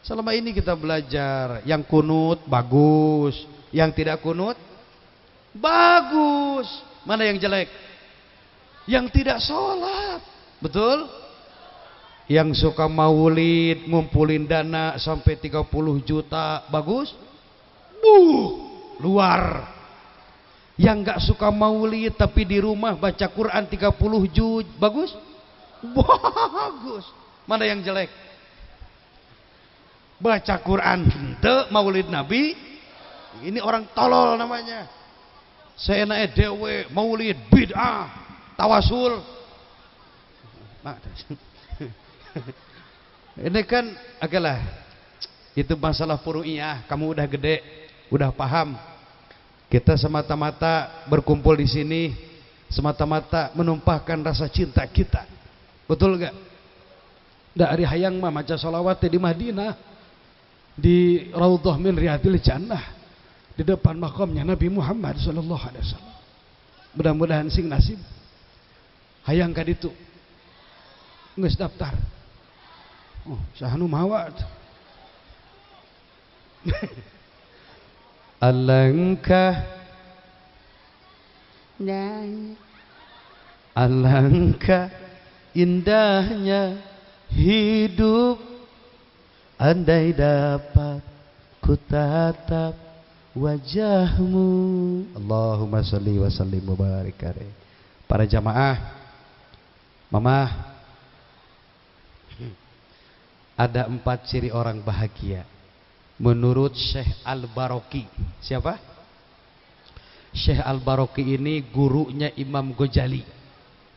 Selama ini kita belajar, yang kunut bagus, yang tidak kunut bagus. Mana yang jelek? Yang tidak sholat, betul? Yang suka maulid, ngumpulin dana sampai 30 juta, bagus? Luar. Yang gak suka maulid tapi di rumah baca Quran 30 juz, bagus? Bagus. Mana yang jelek? Baca Quran hente, maulid Nabi, ini orang tolol namanya. Seenaknya dewe, maulid, bid'ah, tawasul. Ini kan agalah itu masalah furu'iyah. Kamu udah gede, udah paham. Kita semata-mata berkumpul di sini semata-mata menumpahkan rasa cinta kita. Betul gak? Dari hayang mah maca sholawat di Madinah, di Raudhah min Riyadil Jannah, di depan makamnya Nabi Muhammad sallallahu alaihi wasallam. Mudah-mudahan sing nasib hayang ka ditu. Geus daftar. Oh, sahanu mawat. Alangkah alangkah indahnya hidup andai dapat ku tatap wajahmu. Allahumma sholli wa sallim wa barik alaih. Para jamaah, mama, ada 4 ciri orang bahagia menurut Syekh Al-Baraki. Siapa? Syekh Al-Baraki ini gurunya Imam Ghazali.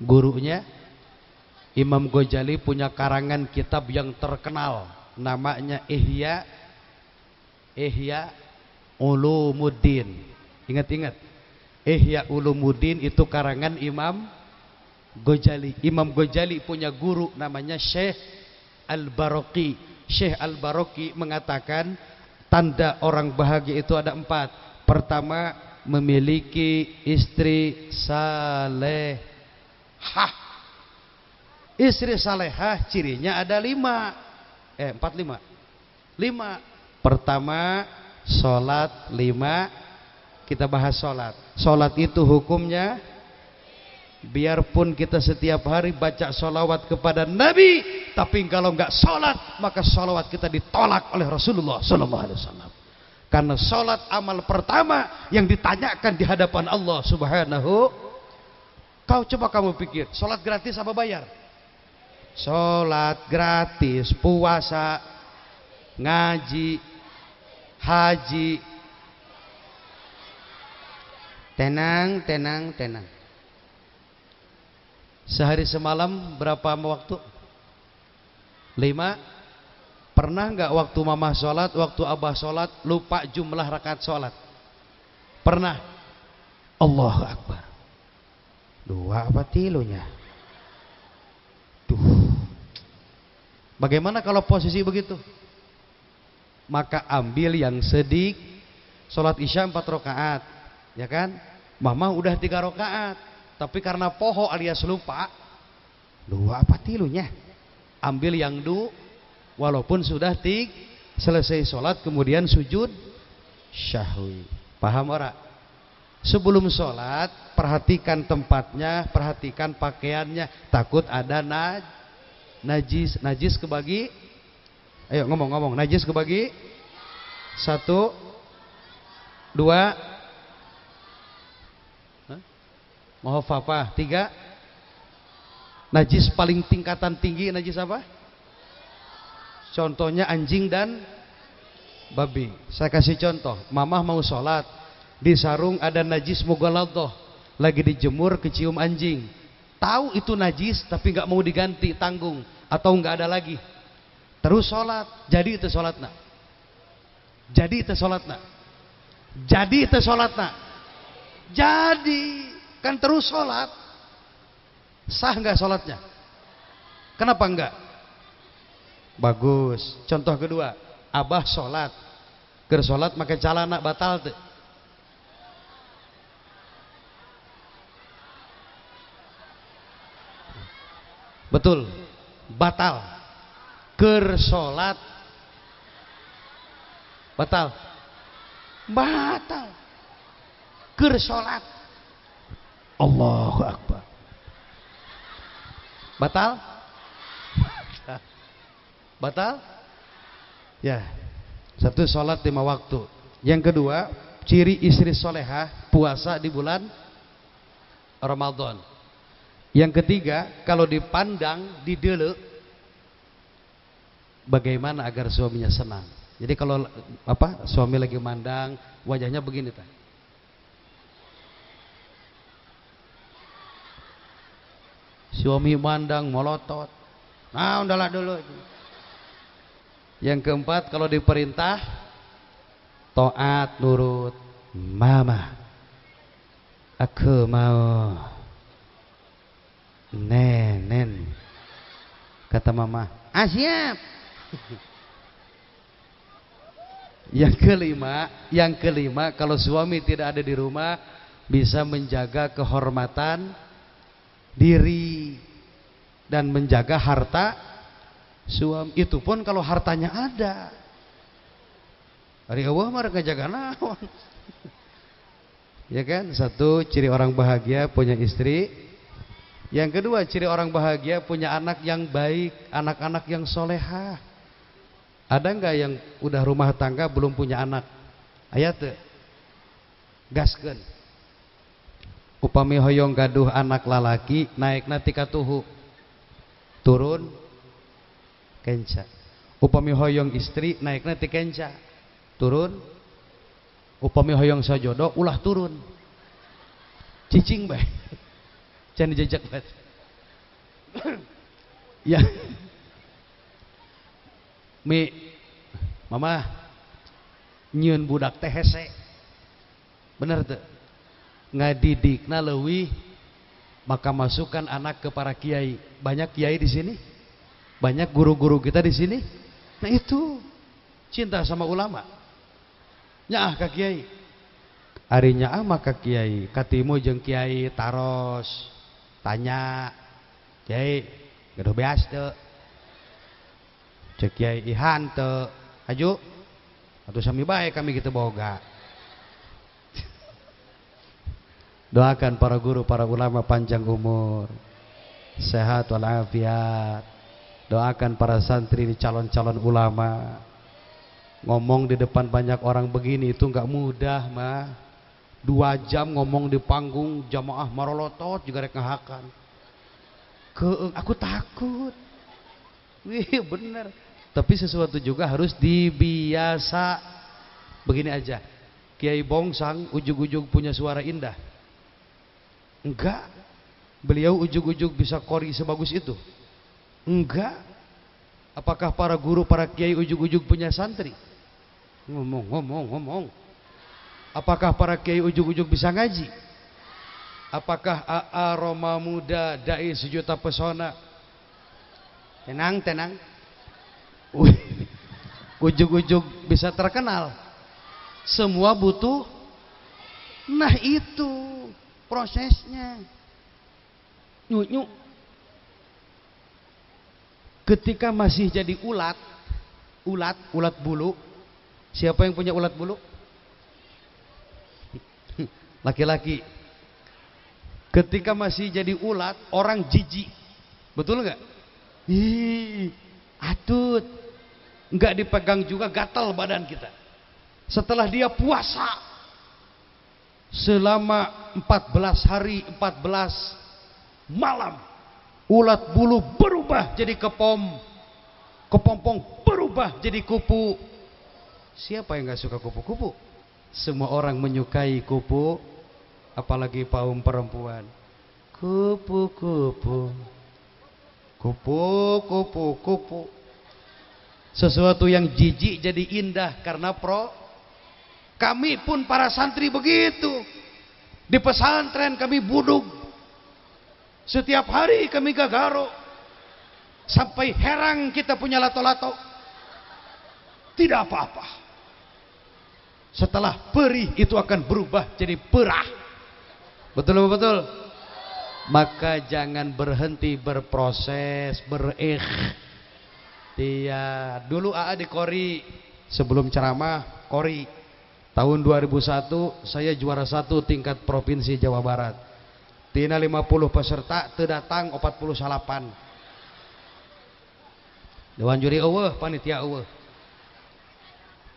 Gurunya Imam Ghazali punya karangan kitab yang terkenal, namanya Ihya Ulumuddin. Ingat-ingat, Ihya Ulumuddin itu karangan Imam Ghazali. Imam Ghazali punya guru namanya Syekh Al-Baraki. Syekh Al-Baraki mengatakan tanda orang bahagia itu ada 4. Pertama, memiliki istri salehah. Istri salehah cirinya ada 5. 5. Pertama, sholat 5. Kita bahas sholat. Sholat itu hukumnya, biarpun kita setiap hari baca sholawat kepada Nabi, tapi kalau nggak sholat maka sholawat kita ditolak oleh Rasulullah Sallallahu Alaihi Wasallam. Karena sholat amal pertama yang ditanyakan di hadapan Allah Subhanahu. Kau coba kamu pikir, sholat gratis apa bayar? Sholat gratis, puasa, ngaji, haji. Tenang. Sehari semalam berapa waktu? 5. Pernah nggak waktu mama sholat, waktu abah sholat lupa jumlah rakaat sholat? Pernah? Allahu Akbar. 2 apa tilunya? Bagaimana kalau posisi begitu? Maka ambil yang sedikit. Sholat isya 4 rakaat, ya kan? Mama udah 3 rakaat, tapi karena poho alias lupa, 2 apa tilunya? Ambil yang walaupun sudah selesai sholat kemudian sujud syahwi. Paham ora? Sebelum sholat perhatikan tempatnya, perhatikan pakaiannya, takut ada najis kebagi. Ayo ngomong, najis kebagi 1, 2, mohon apa? 3. Najis paling tingkatan tinggi najis apa? Contohnya anjing dan babi. Saya kasih contoh. Mamah mau sholat, Di sarung ada najis mughaladhah, lagi dijemur kecium anjing. Tahu itu najis tapi nggak mau diganti, tanggung atau nggak ada lagi. Terus sholat, jadi itu sholatna. Jadi itu sholatna. Jadi itu sholatna. Jadi kan terus sholat. Sah nggak sholatnya? Kenapa enggak? Bagus. Contoh kedua, abah sholat. Keur sholat pakai calana batal tuh. Betul, batal. Keur sholat batal. Batal. Keur sholat. Allahu Akbar. Batal? Batal? Ya. Satu, sholat 5 waktu. Yang kedua, ciri istri solehah puasa di bulan Ramadan. Yang ketiga, kalau dipandang didele, bagaimana agar suaminya senang. Jadi kalau suami lagi mandang wajahnya begini tah. Suami mandang molotot. Nah, udahlah dulu. Yang keempat, kalau diperintah taat nurut. Mama, aku mau nenen. Kata mama, siap. Yang kelima, kalau suami tidak ada di rumah, bisa menjaga kehormatan diri dan menjaga harta suami. Itu pun kalau hartanya ada. Hari Allah mah ngejaga naon. Ya kan? Satu, ciri orang bahagia punya istri. Yang kedua, ciri orang bahagia punya anak yang baik, anak-anak yang solehah. Ada enggak yang udah rumah tangga belum punya anak? Ayat tuh. Gaskeun. Upami hoyong gaduh anak lalaki, naik nanti katuhu turun kenca. Upami hoyong istri, naik nanti kenca turun. Upami hoyong sajodo, ulah turun. Cicing bae. Can dijajak banget. Ya. Mama nyieun budak teh hese. Bener tuh. Ngadidikna leuwih, maka masukkan anak ke para kiai. Banyak kiai di sini, banyak guru-guru kita di sini. Nah itu cinta sama ulama. Nyaah ka kiai. Ari nyaah maka kiai, katimu jeung kiai taros, tanya, kiai gaduh beas teu? Cek kiai ihan teu? Aju, atuh sami bae kami kitu boga. Doakan para guru, para ulama panjang umur, sehat walafiat. Doakan para santri ini calon-calon ulama. Ngomong di depan banyak orang begini itu nggak mudah mah. 2 jam ngomong di panggung, jamaah marolotot juga rek ngahakan. Aku takut. Wih bener. Tapi sesuatu juga harus dibiasa. Begini aja, Kiai Bongsang ujug-ujug punya suara indah? Enggak. Beliau ujug-ujug bisa qori sebagus itu? Enggak. Apakah para guru, para kiai ujug-ujug punya santri? Ngomong. Apakah para kiai ujug-ujug bisa ngaji? Apakah AA Roma Muda Dai Sejuta Pesona? Tenang. Ujug-ujug bisa terkenal? Semua butuh. Nah itu prosesnya. Nyuk. Ketika masih jadi ulat bulu. Siapa yang punya ulat bulu? Laki-laki. Ketika masih jadi ulat, orang jijik. Betul nggak? Ih, atut. Nggak dipegang juga gatal badan kita. Setelah dia puasa selama 14 hari 14 malam, ulat bulu berubah jadi kepompong berubah jadi kupu. Siapa yang nggak suka kupu-kupu? Semua orang menyukai kupu, apalagi kaum perempuan. Kupu-kupu, kupu-kupu-kupu. Sesuatu yang jijik jadi indah karena kami pun para santri begitu. Di pesantren kami buduk. Setiap hari kami gagaro. Sampai herang kita punya lato-lato. Tidak apa-apa. Setelah perih itu akan berubah jadi perah. Betul betul. Maka jangan berhenti berproses, Iya, dulu AA di Kori sebelum ceramah Kori tahun 2001 saya juara 1 tingkat provinsi Jawa Barat. Tina 50 peserta terdatang 48. Dewan juri eueuh, panitia eueuh.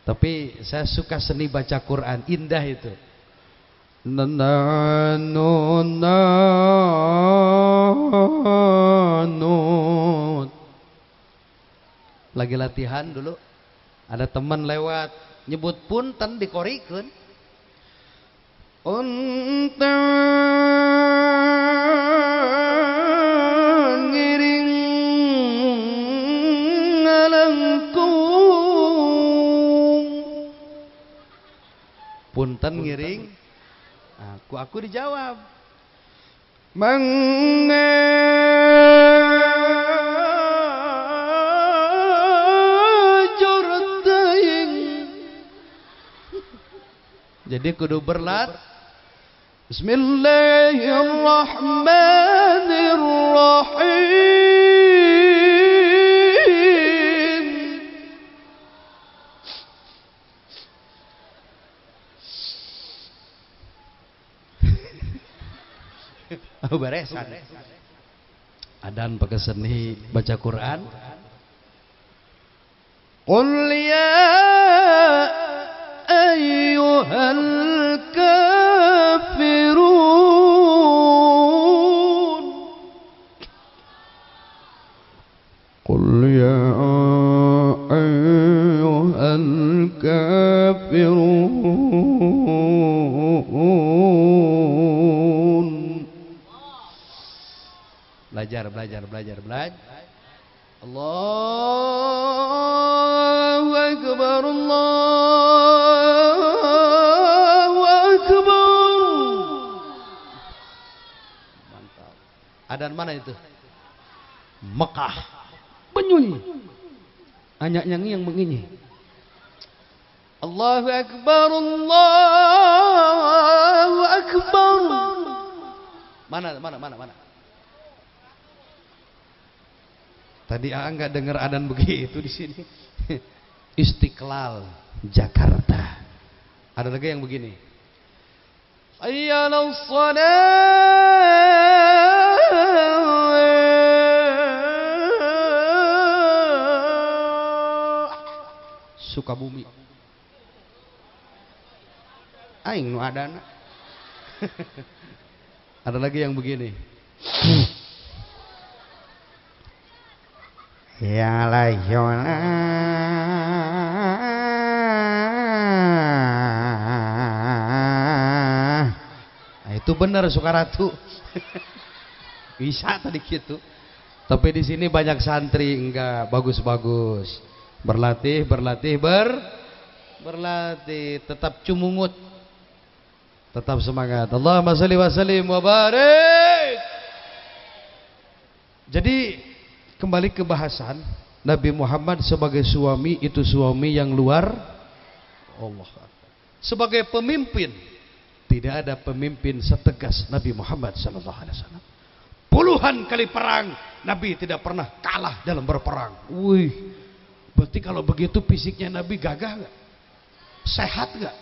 Tapi saya suka seni baca Quran, indah itu. Lagi latihan dulu ada teman lewat nyebut punten dikorikeun unta ngiring ngalengkung punten ngiring aku dijawab jadi kudu berlat. Bismillahirrahmanirrahim. Beresan. Adan pakai seni baca Quran. Qul ya ayyuhal kafirun. Qul ya ayyuhal kafirun. Belajar. Allahu Akbar, Allahu Akbar. Mantap. Adan mana itu? Mekah. Benyunyi. Hanya nyanyi yang menginyi. Allahu Akbar, Allahu Akbar. Mana? Tadi nggak dengar adan begitu di sini. Istiqlal, Jakarta. Ada lagi yang begini. Ayyalas shalah. Sukabumi. Aing nu adana. Ada lagi yang begini. Ya layona itu benar Sukaratu. Bisa tadi gitu. Tapi di sini banyak santri enggak bagus-bagus. Berlatih, tetap cumungut. Tetap semangat. Allahumma shalli wa sallim wa barik. Jadi kembali ke bahasan Nabi Muhammad sebagai suami itu suami yang luar Allah. Sebagai pemimpin tidak ada pemimpin setegas Nabi Muhammad SAW. Puluhan kali perang Nabi tidak pernah kalah dalam berperang. Wih, berarti kalau begitu fisiknya Nabi gagah nggak? Sehat nggak?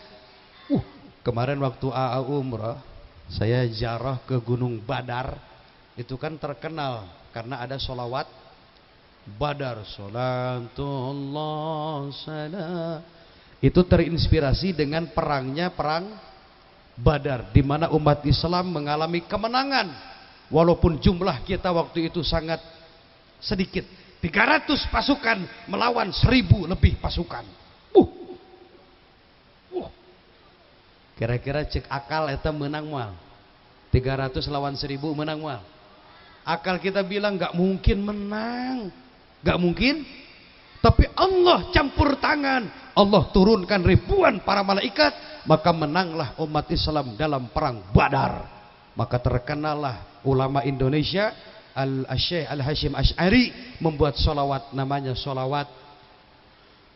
Kemarin waktu AA umrah saya ziarah ke Gunung Badar. Itu kan terkenal karena ada sholawat Badar, sholatullah salam. Itu terinspirasi dengan perangnya perang Badar, di mana umat Islam mengalami kemenangan walaupun jumlah kita waktu itu sangat sedikit. 300 pasukan melawan 1000 lebih pasukan. Kira-kira cek akal eta menang moal 300 lawan 1000 menang moal. Akal kita bilang gak mungkin menang, gak mungkin. Tapi Allah campur tangan, Allah turunkan ribuan para malaikat, maka menanglah umat Islam dalam perang Badar. Maka terkenallah ulama Indonesia Al-Syekh Al-Hashim Asy'ari membuat sholawat, namanya sholawat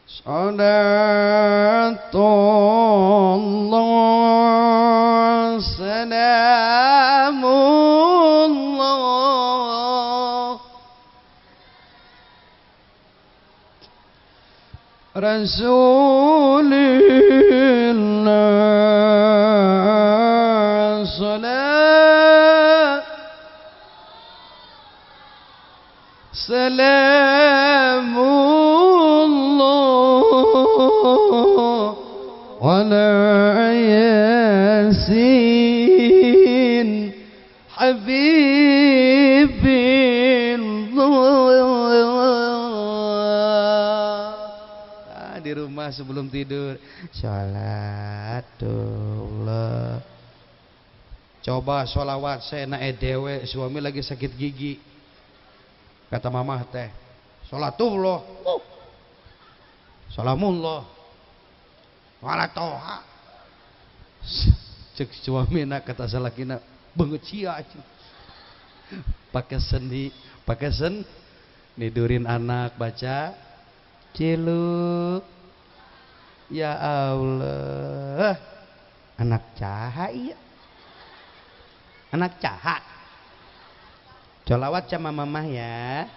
Salatullah Salamullah Rasulillah Salat Salamullah Ala Yasin Habibillah. Di rumah sebelum tidur Salatullah. Coba sholawat saya naik dewe, suami lagi sakit gigi. Kata mamah teh, sholatullah, salamullah, walatoha. Cek suami nak kata salakina, banget cia, pakai sendi, pakai sen, nidurin anak baca, ciluk, ya Allah, anak cahaya, anak cahaya. Sholawat sama mamah ya.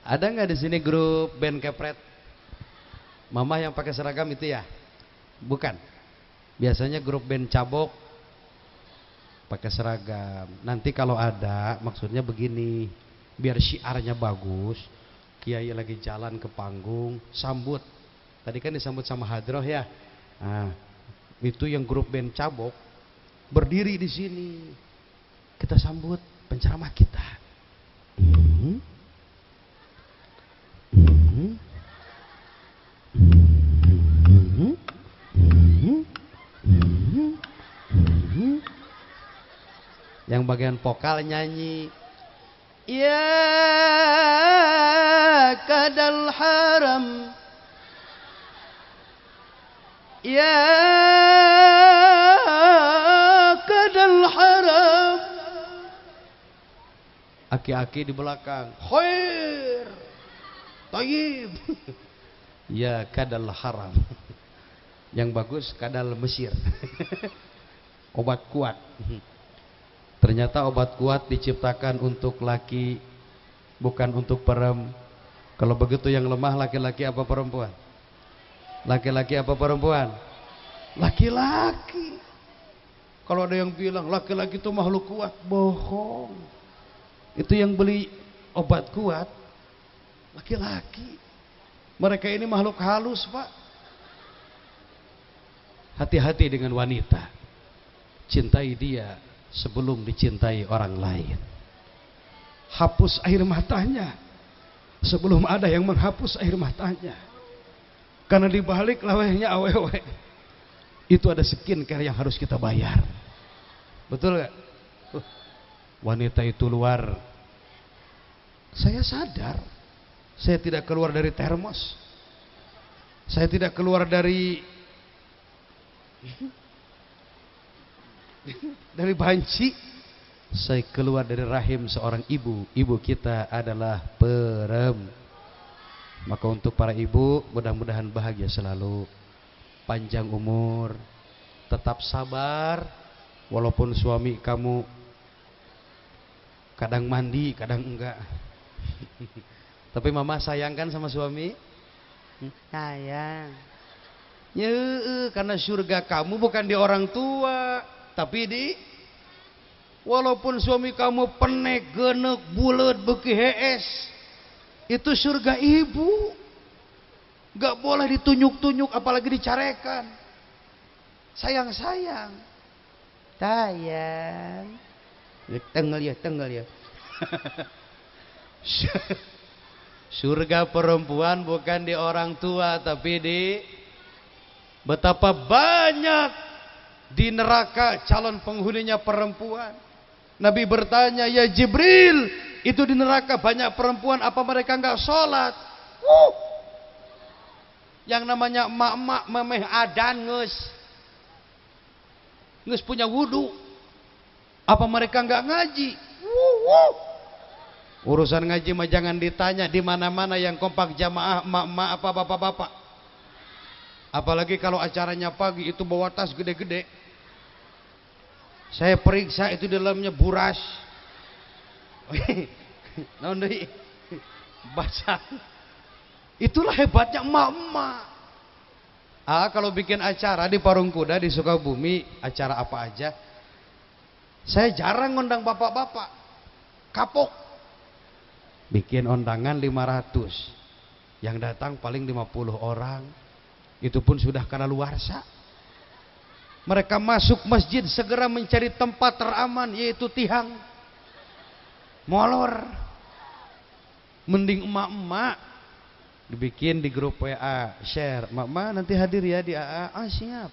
Ada nggak di sini grup band kepret? Mamah yang pakai seragam itu ya? Bukan. Biasanya grup band cabok pakai seragam. Nanti kalau ada, maksudnya begini, biar syiarnya bagus. Kiai lagi jalan ke panggung, sambut. Tadi kan disambut sama hadroh ya. Nah, itu yang grup band cabok. Berdiri di sini, kita sambut penceramah kita. Yang bagian vokal nyanyi, ya kadal haram, ya kadal haram. Aki-aki di belakang, khair tayyib. Ya kadal haram. Yang bagus kadal Mesir. Obat kuat. Ternyata obat kuat diciptakan untuk laki, bukan untuk perempuan. Kalau begitu yang lemah laki-laki apa perempuan? Laki-laki apa perempuan? Laki-laki. Kalau ada yang bilang laki-laki itu makhluk kuat, bohong. Itu yang beli obat kuat laki-laki. Mereka ini makhluk halus, Pak. Hati-hati dengan wanita. Cintai dia sebelum dicintai orang lain. Hapus air matanya sebelum ada yang menghapus air matanya. Karena dibalik lawehnya awewe, itu ada skincare yang harus kita bayar. Betul gak? Wanita itu luar. Saya sadar, saya tidak keluar dari termos, saya tidak keluar dari banci, saya keluar dari rahim seorang ibu. Ibu kita adalah perempuan. Maka untuk para ibu, mudah-mudahan bahagia selalu, panjang umur, tetap sabar. Walaupun suami kamu kadang mandi, kadang enggak. Tapi mama sayangkan sama suami? Sayang. Ya, karena surga kamu bukan di orang tua, tapi di, walaupun suami kamu penek, genek, bulet, beki hees, itu surga ibu. Gak boleh ditunjuk-tunjuk, apalagi dicarekan. Sayang-sayang. Sayang. Tenggel ya. Surga perempuan bukan di orang tua, tapi di betapa banyak di neraka calon penghuninya perempuan. Nabi bertanya, ya Jibril, itu di neraka banyak perempuan, apa mereka enggak sholat? Yang namanya emak-emak memeh adan nges punya wudu, apa mereka enggak ngaji? Urusan ngaji mah jangan ditanya, di mana-mana yang kompak jamaah emak-emak apa bapak-bapak. Apalagi kalau acaranya pagi itu bawa tas gede-gede. Saya periksa itu dalamnya buras. Nondoi baca. Itulah hebatnya emak-emak. Kalau bikin acara di Parung Kuda di Sukabumi, acara apa aja, saya jarang ngundang bapak-bapak. Kapok. Bikin undangan 500. Yang datang paling 50 orang. Itu pun sudah kadaluarsa. Mereka masuk masjid segera mencari tempat teraman, yaitu tihang. Molor. Mending emak-emak dibikin di grup WA, share, emak-emak nanti hadir ya di AA. Siap.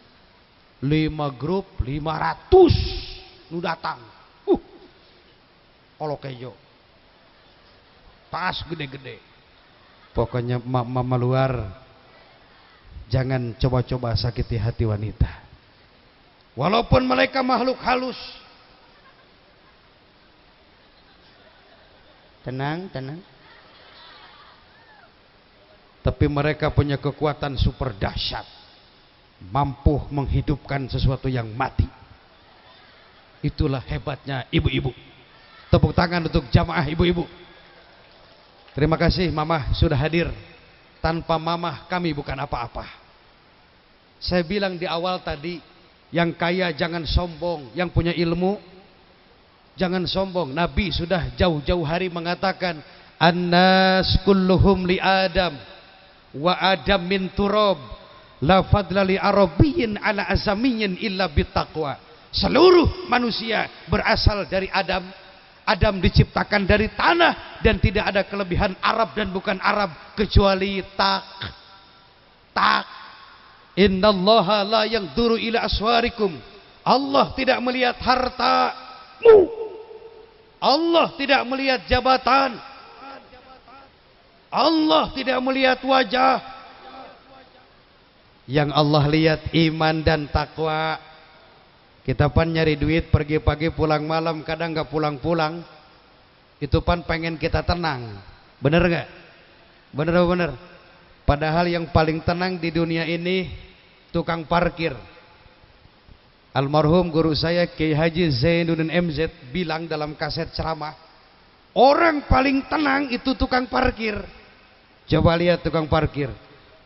5 grup 500 nu datang. Kalau kejo tas gede-gede. Pokoknya mama luar, jangan coba-coba sakiti hati wanita. Walaupun mereka makhluk halus. Tenang, tenang. Tapi mereka punya kekuatan super dahsyat. Mampu menghidupkan sesuatu yang mati. Itulah hebatnya ibu-ibu. Tepuk tangan untuk jamaah ibu-ibu. Terima kasih Mama sudah hadir. Tanpa Mama kami bukan apa-apa. Saya bilang di awal tadi, yang kaya jangan sombong, yang punya ilmu jangan sombong. Nabi sudah jauh-jauh hari mengatakan, annas kulluhum li Adam wa Adam min turab, la fadla li arabiyyin ala azamiyyin illa bittaqwa. Seluruh manusia berasal dari Adam. Adam diciptakan dari tanah dan tidak ada kelebihan Arab dan bukan Arab kecuali tak. Innallaha la yanzuru ila aswarikum. Allah tidak melihat hartamu. Allah tidak melihat jabatan. Allah tidak melihat wajah. Yang Allah lihat iman dan takwa. Kita pan nyari duit pergi pagi pulang malam, kadang nggak pulang-pulang. Itu pan pengen kita tenang. Bener nggak? Bener. Padahal yang paling tenang di dunia ini tukang parkir. Almarhum guru saya Kiai Haji Zainuddin MZ bilang dalam kaset ceramah, orang paling tenang itu tukang parkir. Coba lihat tukang parkir.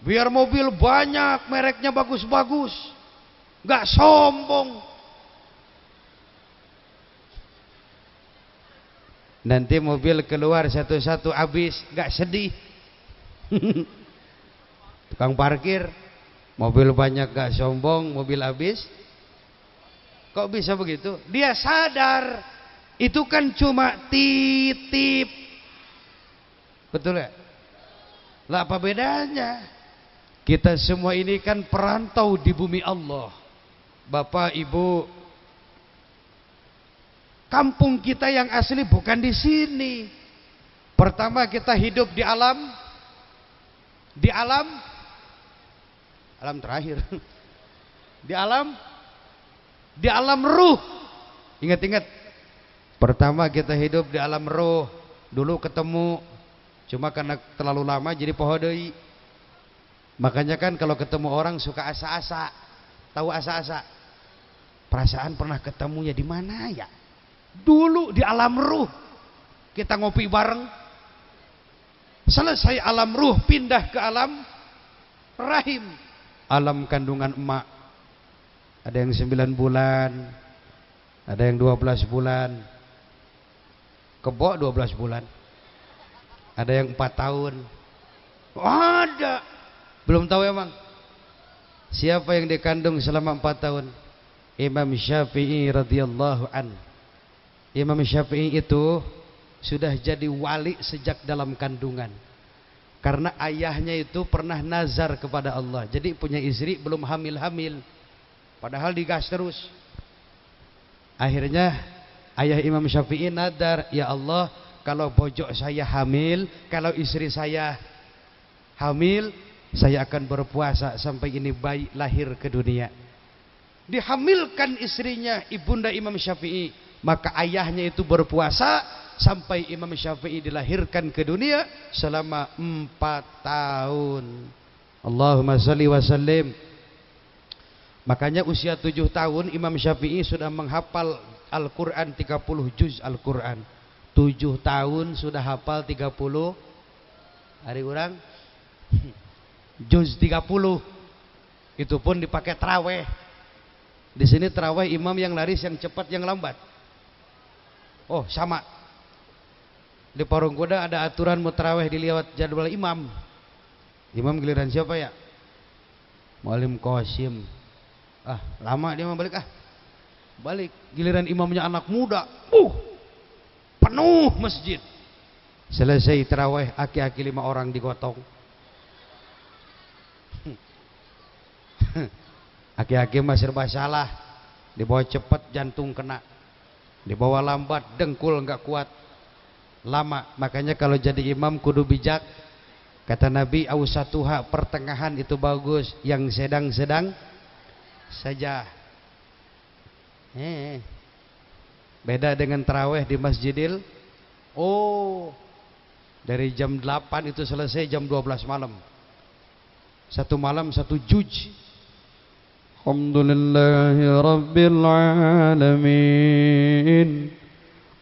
Biar mobil banyak, mereknya bagus-bagus, nggak sombong. Nanti mobil keluar satu-satu habis, gak sedih. Tukang parkir, mobil banyak gak sombong, mobil habis. Kok bisa begitu? Dia sadar itu kan cuma titip. Betul ya? Lah apa bedanya? Kita semua ini kan perantau di bumi Allah. Bapak, Ibu, kampung kita yang asli bukan di sini. Pertama kita hidup di alam terakhir. Di alam ruh. Ingat-ingat. Pertama kita hidup di alam ruh. Dulu ketemu, cuma karena terlalu lama jadi poho deui. Makanya kan kalau ketemu orang suka asa-asa. Tahu asa-asa? Perasaan pernah ketemu ya di mana ya? Dulu di alam ruh kita ngopi bareng, selesai alam ruh pindah ke alam rahim, alam kandungan emak. Ada yang 9 bulan, ada yang 12 bulan, kebo 12 bulan, ada yang 4 tahun, ada belum tahu emang siapa yang dikandung selama 4 tahun. Imam Syafi'i radhiyallahu an. Imam Syafi'i itu sudah jadi wali sejak dalam kandungan. Karena ayahnya itu pernah nazar kepada Allah. Jadi punya istri belum hamil-hamil. Padahal digas terus. Akhirnya ayah Imam Syafi'i nadar, ya Allah, kalau bojok saya hamil, kalau istri saya hamil, saya akan berpuasa sampai ini bayi lahir ke dunia. Dihamilkan istrinya ibunda Imam Syafi'i, maka ayahnya itu berpuasa sampai Imam Syafi'i dilahirkan ke dunia selama 4 tahun. Allahumma salli wa sallim. Makanya usia 7 tahun Imam Syafi'i sudah menghafal Al-Quran 30 juz Al-Quran. 7 tahun sudah hafal 30 hari orang juz 30. Itu pun dipakai terawih. Di sini terawih imam yang laris, yang cepat, yang lambat. Oh sama. Di Parung Kuda ada aturan mau terawih dilihat jadwal imam. Imam giliran siapa ya? Mualim Qasim. Ah lama dia mau balik balik. Giliran imamnya anak muda. Penuh masjid. Selesai terawih aki-aki 5 orang digotong. Aki-aki mah serba salah. Dibawa cepat jantung kena. Dibawa lambat dengkul enggak kuat. Lama. Makanya kalau jadi imam kudu bijak. Kata Nabi, awsatuha, pertengahan itu bagus, yang sedang-sedang saja. Beda dengan tarawih di Masjidil. Dari jam 8 itu selesai jam 12 malam. 1 malam 1 juz. Alhamdulillahi Rabbil Alamin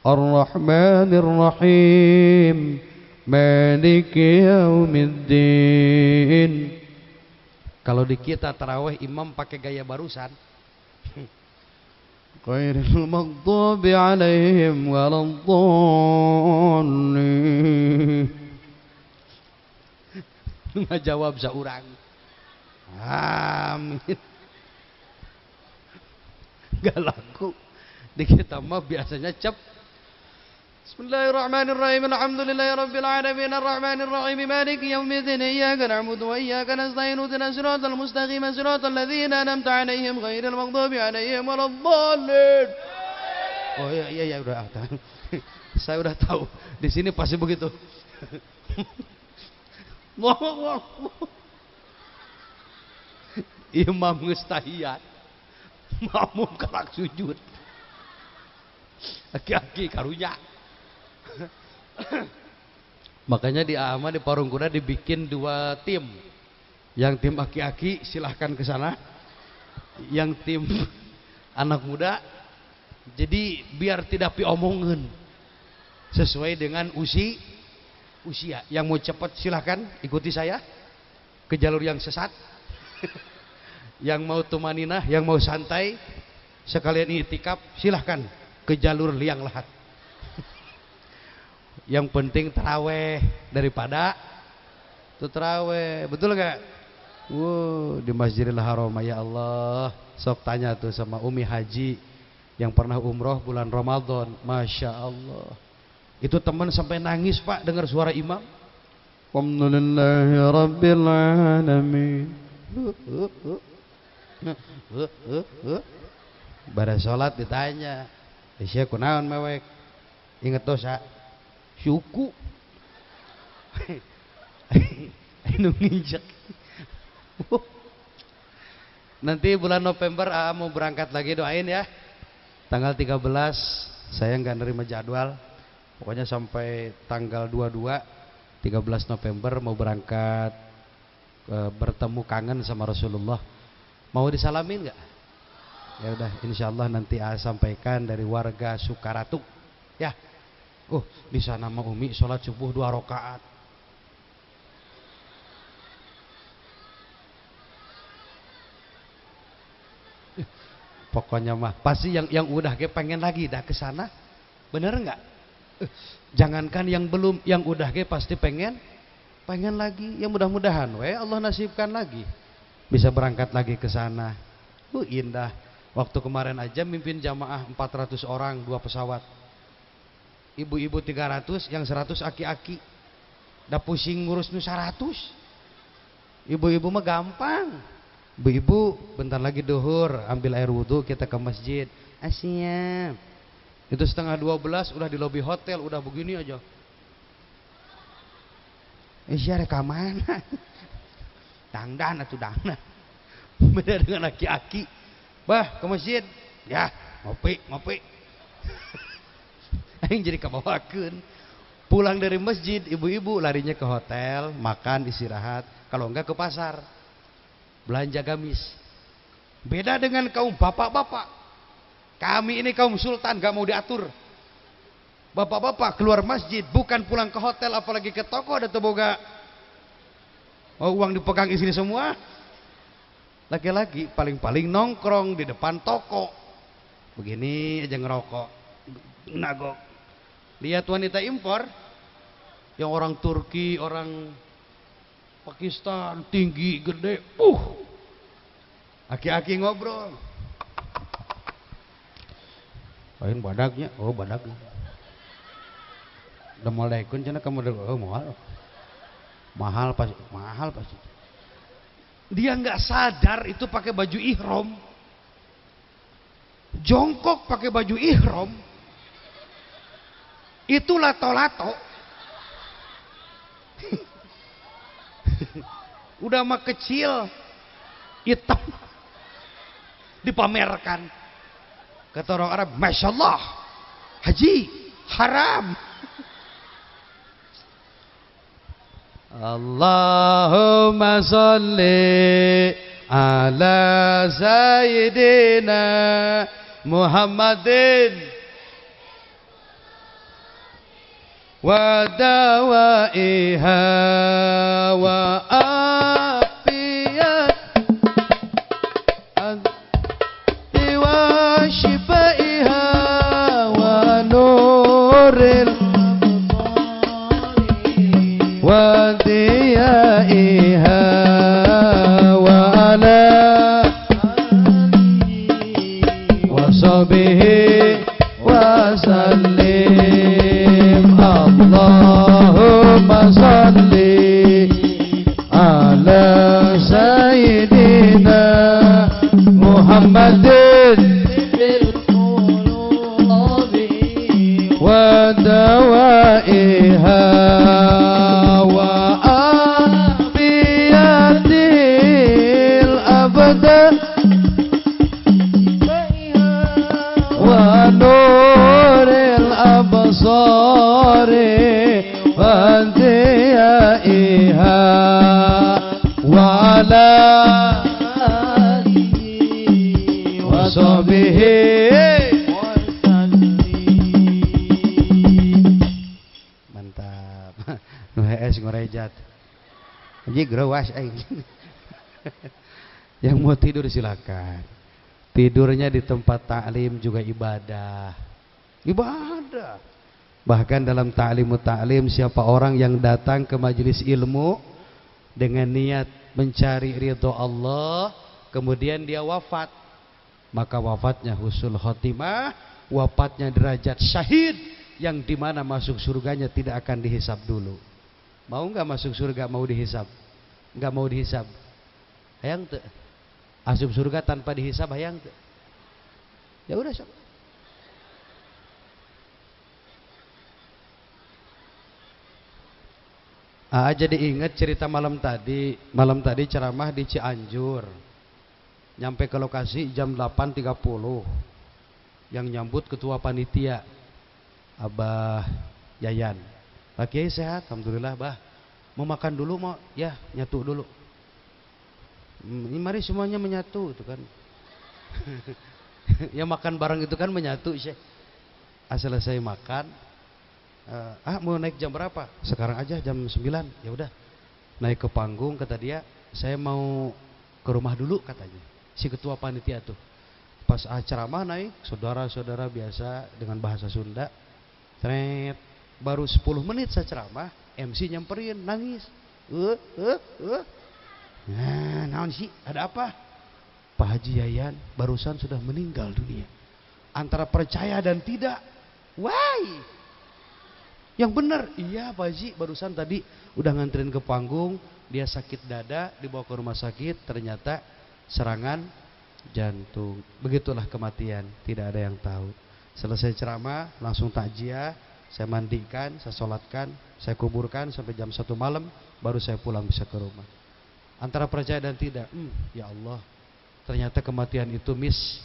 Ar-Rahmanir Rahim Maliki Yaumiddin. Kalau di kita tarawih imam pakai gaya barusan. Ghairil maghdubi alaihim waladdallin. Ngajawab saurang. Amin. Gak laku. Di kita mah biasanya cep. Bismillahirrahmanirrahim. Alhamdulillahirabbil alamin arrahmanir rahim maliki yaumiddin iyyaka na'budu wa iyyaka nasta'in ihdinas siratal mustaqim siratal ladzina an'amta 'alaihim ghairil maghdubi 'alaihim waladdallin. Oh iya udah tahu. Saya udah tahu. Di sini pasti begitu. Imam geus tahiyat. Makmum kelak sujud. Aki-aki karunya. Makanya di Ama di Parung Kuda dibikin 2 tim. Yang tim aki-aki silahkan ke sana. Yang tim anak muda, jadi biar tidak diomongin, sesuai dengan usia. Yang mau cepat silahkan ikuti saya ke jalur yang sesat. Yang mau tumaninah, yang mau santai sekalian itikaf silahkan ke jalur liang lahat. Yang penting taraweh daripada itu taraweh, betul gak? Di Masjidil Haram, ya Allah. Sok tanya tuh sama Umi Haji yang pernah umroh bulan Ramadan, masya Allah. Itu teman sampai nangis pak dengar suara imam. Alhamdulillahi Rabbil Alamin. Pada sholat ditanya, Isya kunaon mewek? Ingat dosa syuku. Anu nginjek. Nanti bulan November mau berangkat lagi, doain ya. Tanggal 13 saya nggak nerima jadwal. Pokoknya sampai tanggal 22 13 November mau berangkat bertemu kangen sama Rasulullah. Mau disalamin nggak? Ya udah, insya Allah nanti sampaikan dari warga Sukaratu. Ya, di sana mah Umi sholat subuh 2 rakaat. Pokoknya mah pasti yang udah pengen lagi dah ke sana. Bener nggak? Jangankan yang belum, yang udah pasti pengen lagi. Ya mudah-mudahan Allah nasibkan lagi bisa berangkat lagi ke sana. Indah. Waktu kemarin aja mimpin jamaah 400 orang 2 pesawat. Ibu-ibu 300, yang 100 aki-aki. Da pusing ngurus nu 100. Ibu-ibu mah gampang. Ibu-ibu bentar lagi duhur, ambil air wudhu kita ke masjid. Siap. Itu setengah 12 udah di lobi hotel, udah begini aja. Siapa rekaman? Dangdan atuh dangdan. Beda dengan aki-aki. Bah, ke masjid. Ya, ngopi. Aing jadi kabawakeun. Pulang dari masjid, ibu-ibu larinya ke hotel, makan, istirahat. Kalau enggak ke pasar, belanja gamis. Beda dengan kaum bapak-bapak. Kami ini kaum sultan, gak mau diatur. Bapak-bapak keluar masjid, bukan pulang ke hotel, apalagi ke toko ada teboga. Oh, uang dipegang istri semua. Laki-laki paling-paling nongkrong di depan toko. Begini aja ngerokok. Nagok. Lihat wanita impor. Yang orang Turki, orang Pakistan, tinggi, gede. Aki-aki ngobrol. Paling badaknya. Oh, badaknya. Udah mulai kun cina kamu udah mahal pasti. Dia nggak sadar itu pakai baju ihram. Jongkok pakai baju ihram. Itu lato-lato. Udah mah kecil, hitam, dipamerkan. Kata orang Arab, Masya Allah, haji, haram. Allahumma salli ala Sayyidina Muhammadin wa dawaiha wa afiyat wa shifaiha wa nuril wa diyaiha wa ala wa sahbihi wa sallim. Allahumma salli ala Sayyidina Muhammadin wa dawaiha wa afiyatil abdan wa nuril absari wa diyaiha wa ala alihi wa sahbihi. Mantap. Nu hees ngorejat. Jadi grawas aing. Yang mau tidur silakan. Tidurnya di tempat taklim juga ibadah. Ibadah. Bahkan dalam ta'lim siapa orang yang datang ke majelis ilmu dengan niat mencari ridho Allah, kemudian dia wafat, maka wafatnya husnul khotimah, wafatnya derajat syahid, yang dimana masuk surganya tidak akan dihisab dulu. Mau nggak masuk surga? Mau dihisab? Nggak mau dihisab? Hayang tuh asup surga tanpa dihisab, hayang tuh? Ya udah sok. Jadi ingat cerita malam tadi ceramah di Cianjur. Nyampe ke lokasi jam 8.30. Yang nyambut ketua panitia Abah Yayan. Pak Kiai sehat, alhamdulillah, Bah. Mau makan dulu mau? Ya, nyatu dulu. Ini mari semuanya menyatu itu kan. Ya makan bareng itu kan menyatu, Syekh. Selesai makan, mau naik jam berapa? Sekarang aja jam 9. Ya udah. Naik ke panggung, kata dia, saya mau ke rumah dulu katanya. Si ketua panitia tuh. Pas ceramah naik, saudara-saudara biasa dengan bahasa Sunda. Tret, baru 10 menit saya ceramah, MC nyamperin, nangis. Nah, naon sih? Ada apa? Pak Haji Yayan barusan sudah meninggal dunia. Antara percaya dan tidak. Why? Yang benar, iya Pak Haji, barusan tadi udah nganterin ke panggung, dia sakit dada, dibawa ke rumah sakit, ternyata serangan jantung. Begitulah kematian, tidak ada yang tahu. Selesai ceramah, langsung takziah, saya mandikan, saya sholatkan, saya kuburkan sampai jam 1 malam, baru saya pulang bisa ke rumah. Antara percaya dan tidak, ya Allah, ternyata kematian itu miss.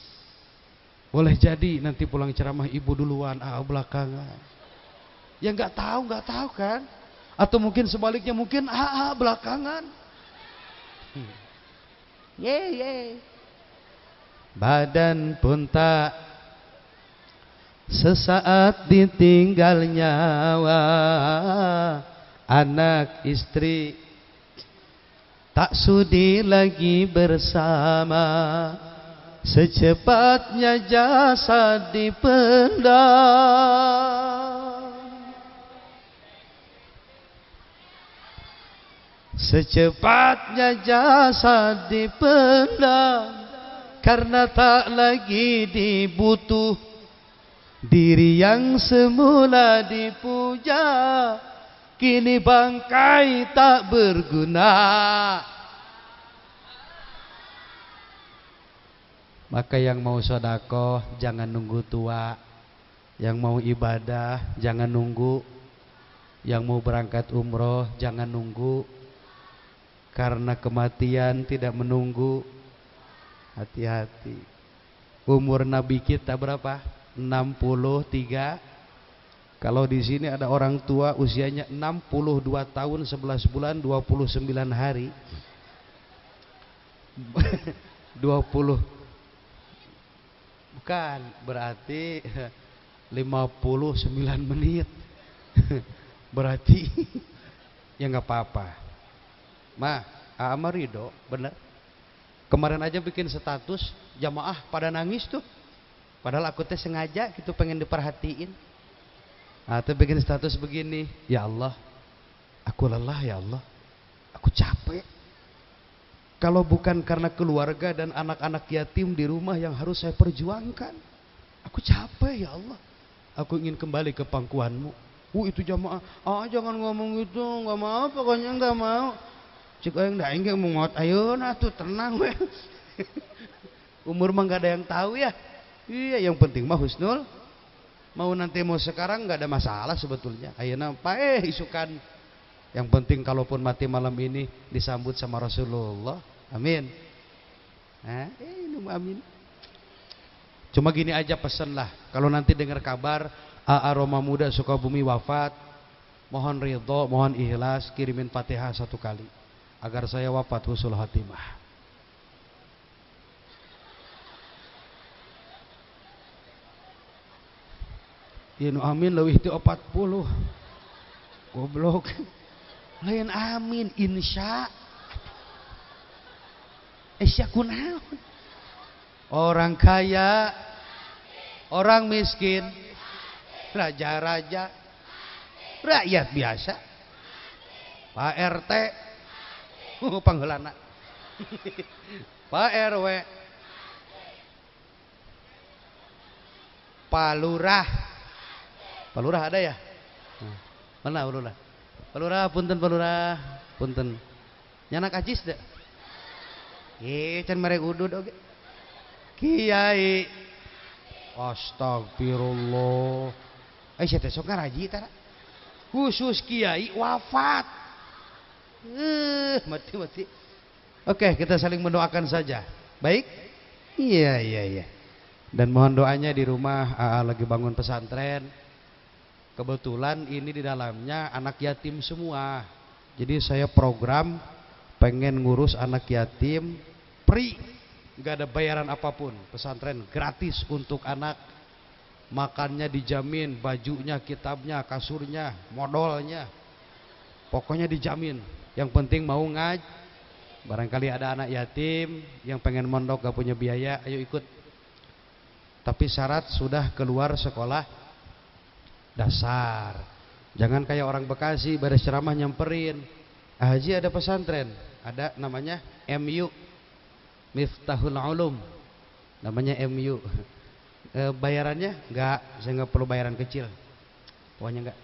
Boleh jadi nanti pulang ceramah ibu duluan, belakangan. Ya nggak tahu kan? Atau mungkin sebaliknya, mungkin belakangan. Ye. Badan pun tak sesaat ditinggal nyawa, anak istri tak sudi lagi bersama, secepatnya jasad dipendam. Secepatnya jasad dipendam, karena tak lagi dibutuh. Diri yang semula dipuja, kini bangkai tak berguna. Maka yang mau sedekah jangan nunggu tua, yang mau ibadah jangan nunggu, yang mau berangkat umroh jangan nunggu. Karena kematian tidak menunggu. Hati-hati. Umur Nabi kita berapa? 63. Kalau di sini ada orang tua usianya 62 tahun 11 bulan 29 hari. 20. Bukan, berarti 59 menit. Berarti ya nggak apa-apa. Ama ridho, bener. Kemarin aja bikin status, jamaah pada nangis tuh. Padahal aku teh sengaja gitu pengen diperhatiin. Atau bikin status begini, ya Allah, aku lelah ya Allah, aku capek. Kalau bukan karena keluarga dan anak-anak yatim di rumah yang harus saya perjuangkan, aku capek ya Allah. Aku ingin kembali ke pangkuanmu. Itu jamaah, jangan ngomong gitu, nggak mau, pokoknya nggak mau. Cik yang dah enggak mau ngot, ayo nah tuh tenang we. Umur mah nggak ada yang tahu ya. Iya, yang penting mah husnul. Mau nanti mau sekarang nggak ada masalah sebetulnya. Ayo nampak isukan. Yang penting kalaupun mati malam ini disambut sama Rasulullah. Amin. Amin. Cuma gini aja pesen lah. Kalau nanti dengar kabar Roma Muda Sukabumi wafat, mohon ridho, mohon ikhlas, kirimin Fatihah 1 kali agar saya wafat husnul khatimah. Ya nu amin leuwih ti 40. Goblok. Lain amin insya. Insya kunaon? Orang kaya, orang miskin, raja-raja, rakyat biasa, Pak RT, panggelana, Pak RW, Pak Lurah. Pak Lurah ada ya? Mana Pak Lurah? Pak Lurah, punten Pak Lurah, punten. Nyanak ajis deh. Can merek udud oke. Kiai. Astagfirullah. Saya teh sok ngaraji tara. Khusus kiai wafat. Mati. Oke, kita saling mendoakan saja. Baik? Iya. Dan mohon doanya di rumah lagi bangun pesantren. Kebetulan ini di dalamnya anak yatim semua. Jadi saya program pengen ngurus anak yatim free, nggak ada bayaran apapun, pesantren gratis untuk anak, makannya dijamin, bajunya, kitabnya, kasurnya, modalnya, pokoknya dijamin. Yang penting mau ngaj. Barangkali ada anak yatim yang pengen mondok gak punya biaya, ayo ikut. Tapi syarat sudah keluar sekolah dasar. Jangan kayak orang Bekasi pada ceramah nyamperin, Haji ada pesantren, ada namanya MU, Miftahul Ulum, namanya MU. Bayarannya enggak, saya nggak perlu bayaran kecil, pokoknya enggak.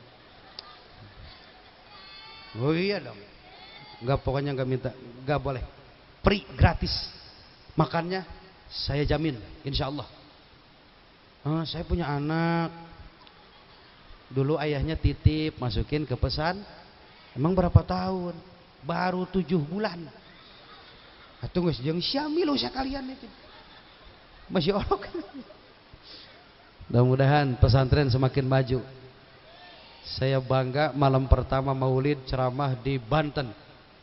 Oh iya dong. Enggak, pokoknya enggak minta, enggak boleh. Free, gratis. Makannya saya jamin, insya Allah. Saya punya anak. Dulu ayahnya titip masukin ke pesan. Emang berapa tahun? Baru 7 bulan. Atuh geus jeung syamilu sakalian itu. Masih orok. Mudah-mudahan pesantren semakin maju. Saya bangga malam pertama Maulid ceramah di Banten.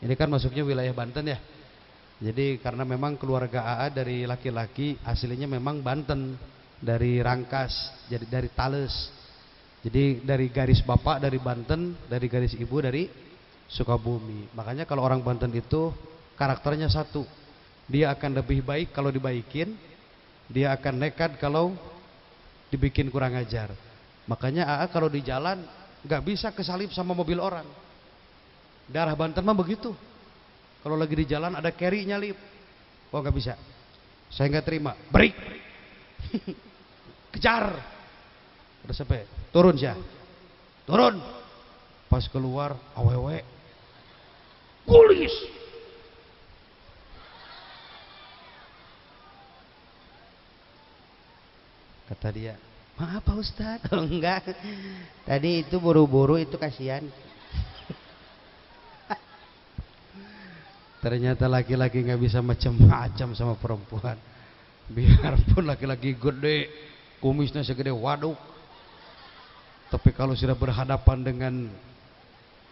Ini kan masuknya wilayah Banten ya. Jadi karena memang keluarga AA dari laki-laki aslinya memang Banten, dari Rangkas, jadi dari Tales. Jadi dari garis bapak dari Banten, dari garis ibu dari Sukabumi. Makanya kalau orang Banten itu karakternya satu. Dia akan lebih baik kalau dibaikin, dia akan nekat kalau dibikin kurang ajar. Makanya AA kalau di jalan nggak bisa kesalip sama mobil orang. Daerah Banten mah begitu. Kalau lagi di jalan ada carry nyalip, oh nggak bisa. Saya nggak terima. Break, kejar. Udah sampai, turun sih, turun. Pas keluar, awewe, kulis. Kata dia, maaf Pak Ustadz. Oh, enggak. Tadi itu buru-buru itu kasihan. Ternyata laki-laki nggak bisa macam-macam sama perempuan. Biarpun laki-laki gede, kumisnya segede waduk, tapi kalau sudah berhadapan dengan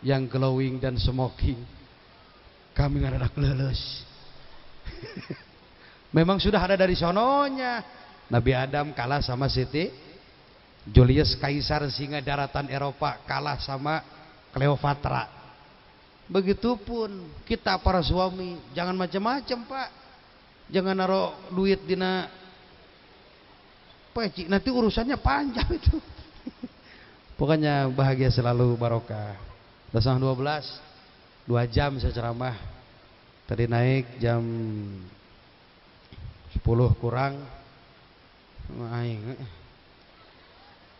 yang glowing dan smoking, kami nggak ada kelelus. Memang sudah ada dari sononya. Nabi Adam kalah sama Siti Julius Kaisar, singa daratan Eropa kalah sama Cleopatra. Begitupun kita para suami, jangan macam-macam Pak. Jangan naruh duit dina peci, nanti urusannya panjang itu. Pokoknya bahagia selalu, barokah. Udah setengah 12, 2 jam saya ceramah. Tadi naik jam 10 kurang.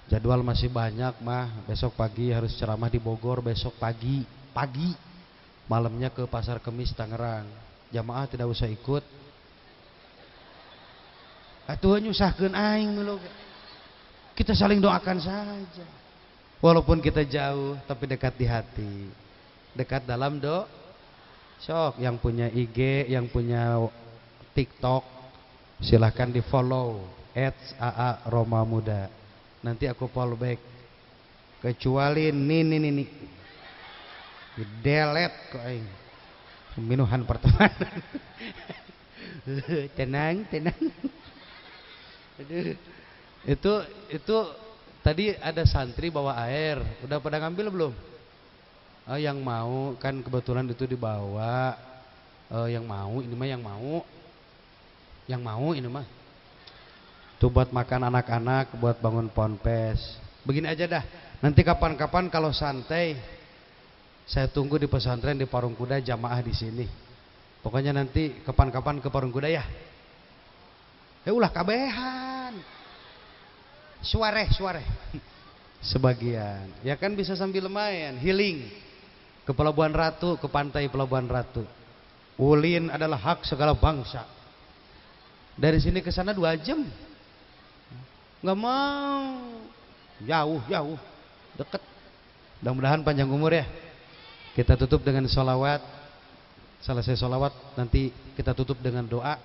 Jadwal masih banyak mah. Besok pagi harus ceramah di Bogor, besok pagi. Malamnya ke Pasar Kemis Tangerang. Jamaah tidak usah ikut. Atuh nyusahkeun aing dulu. Kita saling doakan saja. Walaupun kita jauh tapi dekat di hati. Dekat dalam sok yang punya IG, yang punya TikTok, silahkan di follow @AA Roma Muda. Nanti aku follow back. Kecuali ini delete kok aing. Minuhan pertemanan. Tenang. Aduh. Itu tadi ada santri bawa air. Udah pada ngambil belum? Oh, yang mau kan kebetulan itu dibawa. Yang mau ini mah yang mau ini mah. Itu buat makan anak-anak, buat bangun ponpes. Begini aja dah. Nanti kapan-kapan kalau santai, saya tunggu di pesantren di Parung Kuda, jamaah di sini. Pokoknya nanti kapan-kapan ke Parung Kuda ya. Ulah kabehan. Suare. Sebagian. Ya kan bisa sambil lumayan, healing. Ke Pelabuhan Ratu, ke pantai Pelabuhan Ratu. Ulin adalah hak segala bangsa. Dari sini ke sana 2 jam. Nggak mau. Jauh. Deket. Mudah-mudahan panjang umur ya. Kita tutup dengan sholawat. Selesai sholawat nanti kita tutup dengan doa.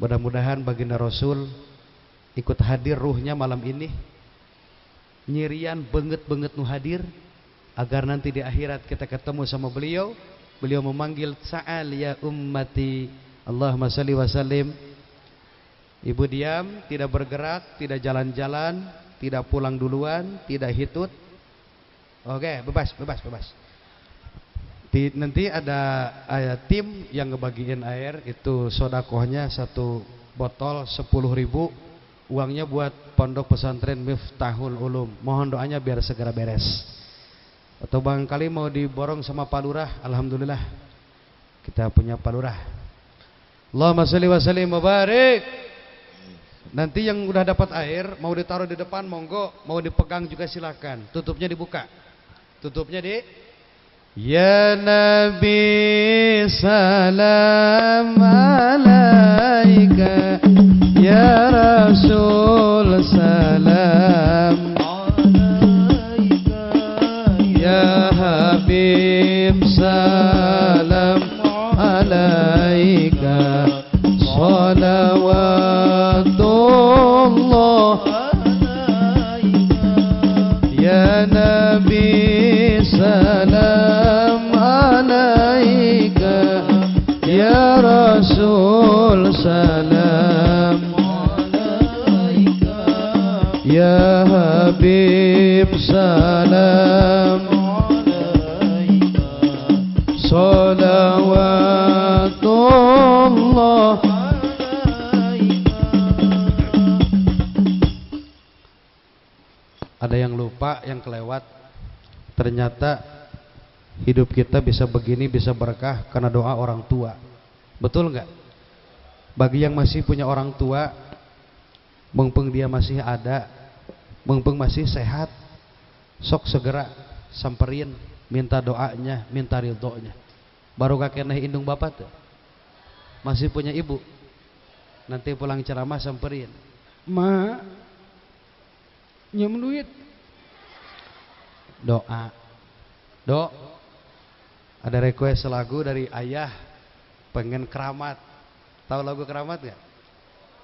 Mudah-mudahan baginda Rasul ikut hadir ruhnya malam ini. Nyirian banget nu hadir. Agar nanti di akhirat kita ketemu sama beliau. Beliau memanggil sa'al ya ummati. Allahumma salli wa sallim. Ibu diam, tidak bergerak, tidak jalan-jalan, tidak pulang duluan, tidak hitut. Oke, bebas. Nanti ada tim yang ngebagiin air, itu sodakohnya 1 botol 10.000, uangnya buat pondok pesantren Miftahul Ulum. Mohon doanya biar segera beres. Atau barangkali mau diborong sama Pak Lurah, alhamdulillah kita punya Pak Lurah. Allahumma sholli wa sallim wa barik. Nanti yang udah dapat air mau ditaruh di depan monggo, mau dipegang juga silakan. Tutupnya dibuka. Tutupnya Ya Nabi salam alaika, ya Rasul salam alaika, ya Habib salam alaika, salawatullah ya Nabi salam alaika, ya Rasul salam alaika, ya Habib salam alaika, salawatullah. Ada yang lupa, yang kelewat. Ternyata hidup kita bisa begini, bisa berkah karena doa orang tua. Betul nggak? Bagi yang masih punya orang tua, mumpung dia masih ada, mumpung masih sehat, sok segera samperin, minta doanya, minta ridhonya. Baru kakek indung bapak tuh. Masih punya ibu, nanti pulang ceramah samperin, ma, nyem duit, doa, ada request lagu dari ayah, pengen keramat. Tahu lagu keramat gak?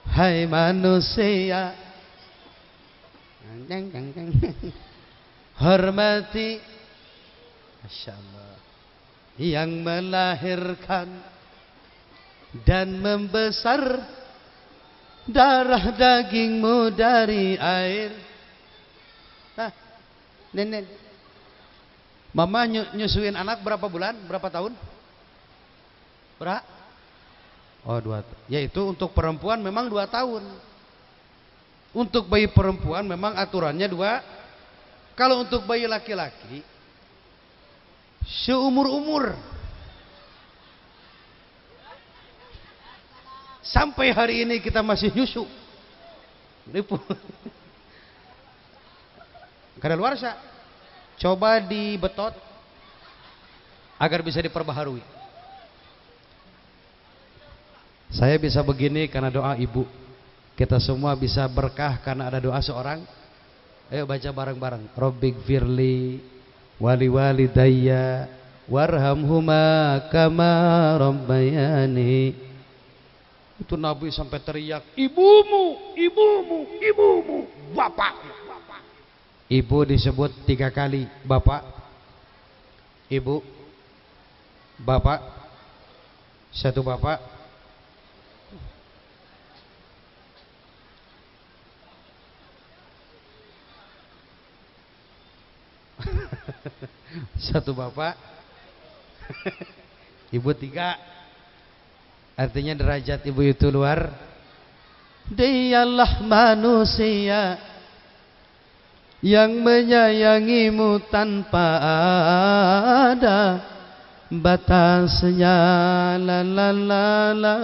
Hai manusia, hormati, Masya Allah, yang melahirkan dan membesar darah dagingmu dari air. Nah, nenek, mama nyusuin anak berapa bulan, berapa tahun? Berapa? Oh, 2. Yaitu untuk perempuan memang 2 tahun. Untuk bayi perempuan memang aturannya 2. Kalau untuk bayi laki-laki seumur-umur. Sampai hari ini kita masih nyusu. Kadaluarsa, coba dibetot agar bisa diperbaharui. Saya bisa begini karena doa ibu. Kita semua bisa berkah karena ada doa seorang. Ayo baca bareng-bareng. Robbighfirli wali walidayya warhamhuma kama rabbayani. Itu Nabi sampai teriak, ibumu, ibumu, ibumu, bapak. Ibu disebut 3 kali, bapak, ibu, bapak, 1 bapak, satu bapak, ibu 3. Artinya derajat ibu itu luar. Dialah manusia yang menyayangimu tanpa ada batasnya, la la la la.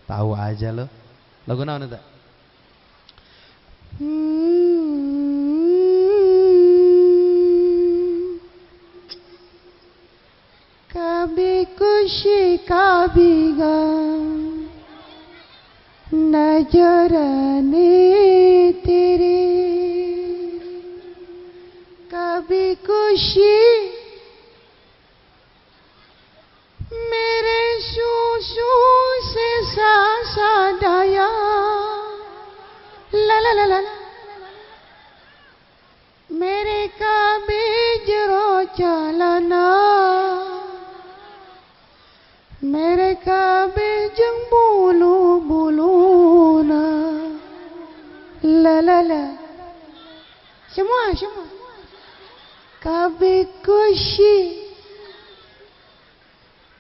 Tahu aja lo. Lagu naon eta? कभी खुशी कभी गम नजर आने तेरे, कभी खुशी मेरे सुसु से सासा दया, ला ला ला ला, मेरे कभी जरो चलना, मेरे कभी जंग बोलो बोलो ना, ला ला ला, semua कभी खुशी.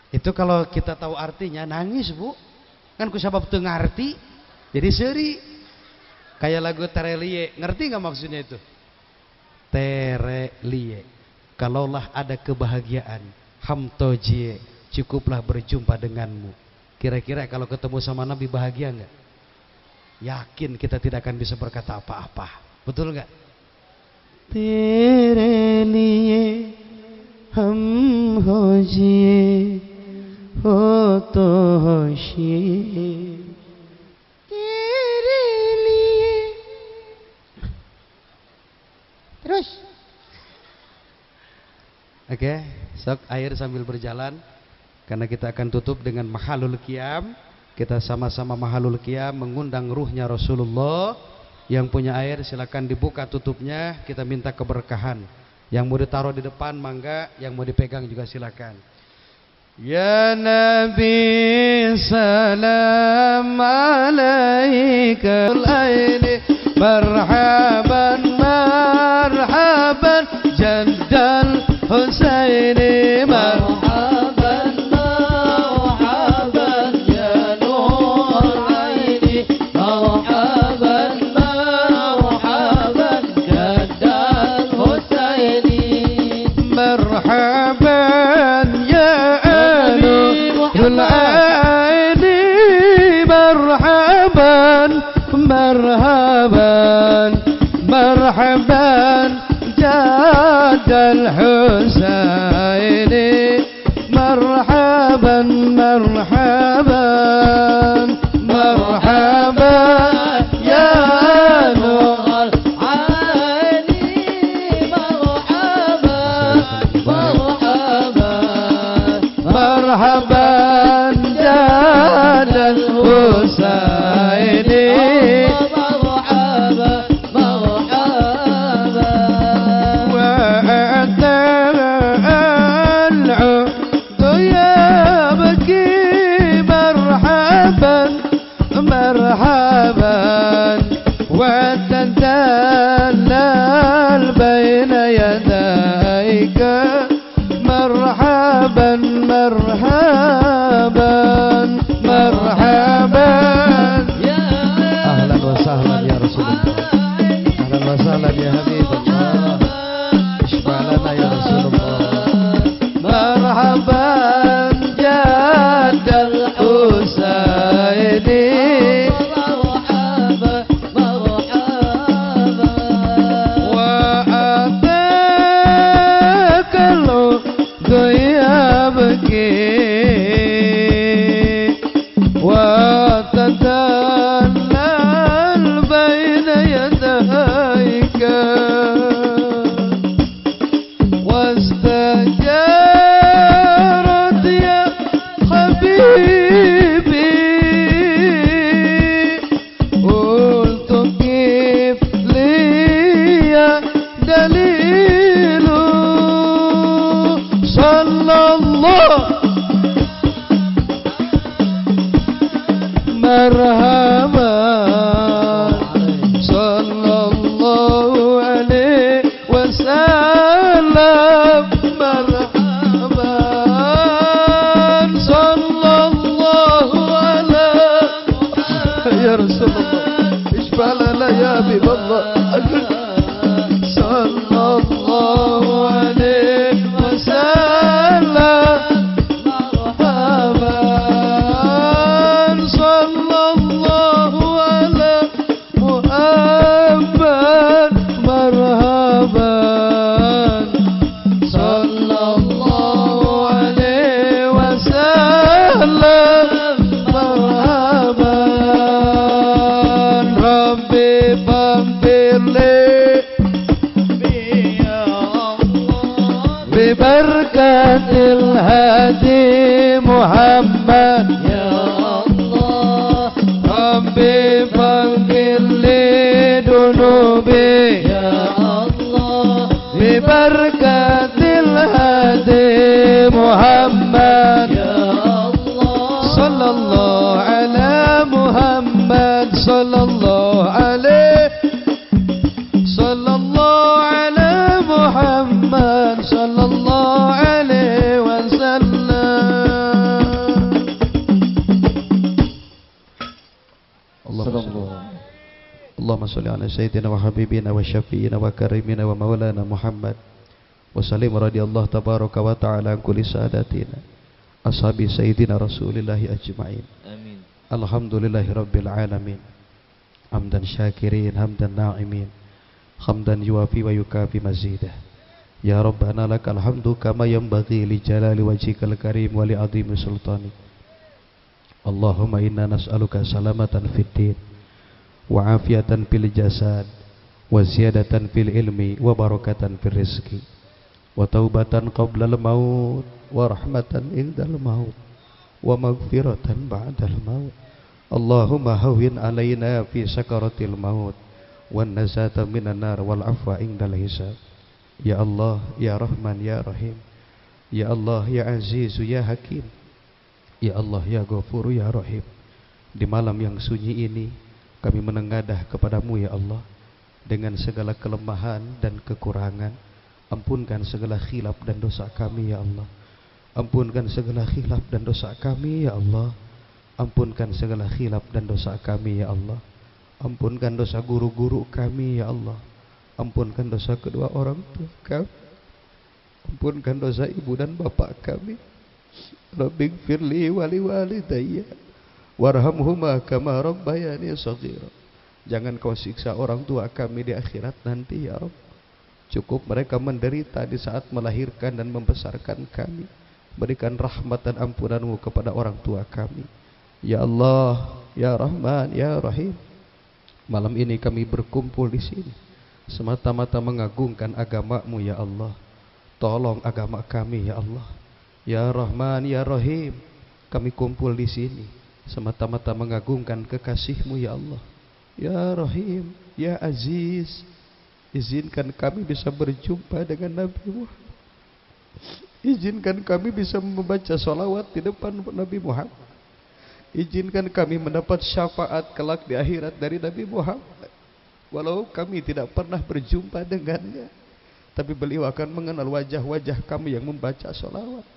Itu kalau kita tahu artinya nangis, Bu. Kan ku sabab teu ngarti jadi seuri. Kayak lagu Terelie, ngerti nggak maksudnya itu? Terelie. Kalaulah ada kebahagiaan hamtoji, cukuplah berjumpa denganmu. Kira-kira kalau ketemu sama Nabi bahagia enggak? Yakin kita tidak akan bisa berkata apa-apa. Betul enggak? तेरे लिए हम हो जिए हो तो होशिए तेरे लिए. Terus. Oke, sok air sambil berjalan karena kita akan tutup dengan mahalul qiyam. Kita sama-sama mahalul qiyam mengundang ruhnya Rasulullah. Yang punya air silakan dibuka tutupnya, kita minta keberkahan. Yang mau ditaruh di depan mangga, yang mau dipegang juga silakan. Ya Nabi salam alaika al-aini marhaban marhaban jaddal Husaini marhaban marhaban ya nur aini marhaban marhaban jaddal Husaini marhaban ya nur aini marhaban marhaban marhaban jaddal Husaini marhaban marhaban marhaban ya nur aini marhaban marhaban marhaban jaddal Husaini مرحبا وتدلل بين يديك مرحبا مرحبا مرحبا أهلا وسهلا يا رسول الله أهلا وسهلا يا حبيب الله اشفع لنا يا رسول الله مرحبا جاد الحسيني وتدلل بين يديك واستجارت يا حبيبي قلت كيف لي دليل صلى الله مرحبا صلى الله عليه وسلم مرحبا صلى الله على يا رسول الله اشفع لنا يا حبيب الله صلى الله عليه وسلم ببركة الهادي محمد يا الله ربي فاغفر لي ذنوبي يا الله ببركة الهادي محمد يا الله صلى الله على محمد صلى الله عليه صلى الله على محمد صلى الله عليه وسلم اللهم صل على سيدنا وحبيبنا وشفينا وكريمنا ومولانا محمد wa sallim radhiyallahu tabaraka wa ta'ala an kulli sadatina ashabi sayyidina rasulillahi ajma'in. Amin. Alhamdulillahi rabbil alamin. Hamdan syakirin, hamdan na'imin, hamdan yuwafi wa yukafi mazidah. Ya Rabbana lakal hamdu kama yanbaghi li jalali wajhikal karim wa li azimi sultanik. Allahumma inna nas'aluka salamatan fid din wa afiatan fil jasad wa ziyadatan fil ilmi wa barakatan fil rizqi wa taubatan qabla al maut wa rahmatan indal maut wa maghfiratan ba'dal maut. Allahumma hawwin alaina fi sakaratil maut wan nazata minan nar wal afwa indal hisab. Ya Allah, ya Rahman, ya Rahim, ya Allah, ya Aziz, ya Hakim, ya Allah, ya Ghafur, ya Rahim. Di malam yang sunyi ini kami menengadah kepadamu ya Allah, dengan segala kelemahan dan kekurangan. Ampunkan segala khilaf dan dosa kami ya Allah. Ampunkan segala khilaf dan dosa kami ya Allah. Ampunkan segala khilaf dan dosa kami ya Allah. Ampunkan dosa guru-guru kami ya Allah. Ampunkan dosa kedua orang tua kami. Ampunkan dosa ibu dan bapak kami. Rabbighfirli wali walidayya warhamhuma kama rabbayani shaghira. Jangan kau siksa orang tua kami di akhirat nanti ya Rabb. Cukup mereka menderita di saat melahirkan dan membesarkan kami. Berikan rahmat dan ampunanmu kepada orang tua kami. Ya Allah, ya Rahman, ya Rahim. Malam ini kami berkumpul di sini semata-mata mengagungkan agama-Mu ya Allah. Tolong agama kami ya Allah. Ya Rahman, ya Rahim. Kami kumpul di sini semata-mata mengagungkan kekasih-Mu ya Allah. Ya Rahim, ya Aziz, izinkan kami bisa berjumpa dengan Nabi Muhammad. Izinkan kami bisa membaca salawat di depan Nabi Muhammad. Izinkan kami mendapat syafaat kelak di akhirat dari Nabi Muhammad. Walau kami tidak pernah berjumpa dengannya, tapi beliau akan mengenal wajah-wajah kami yang membaca salawat.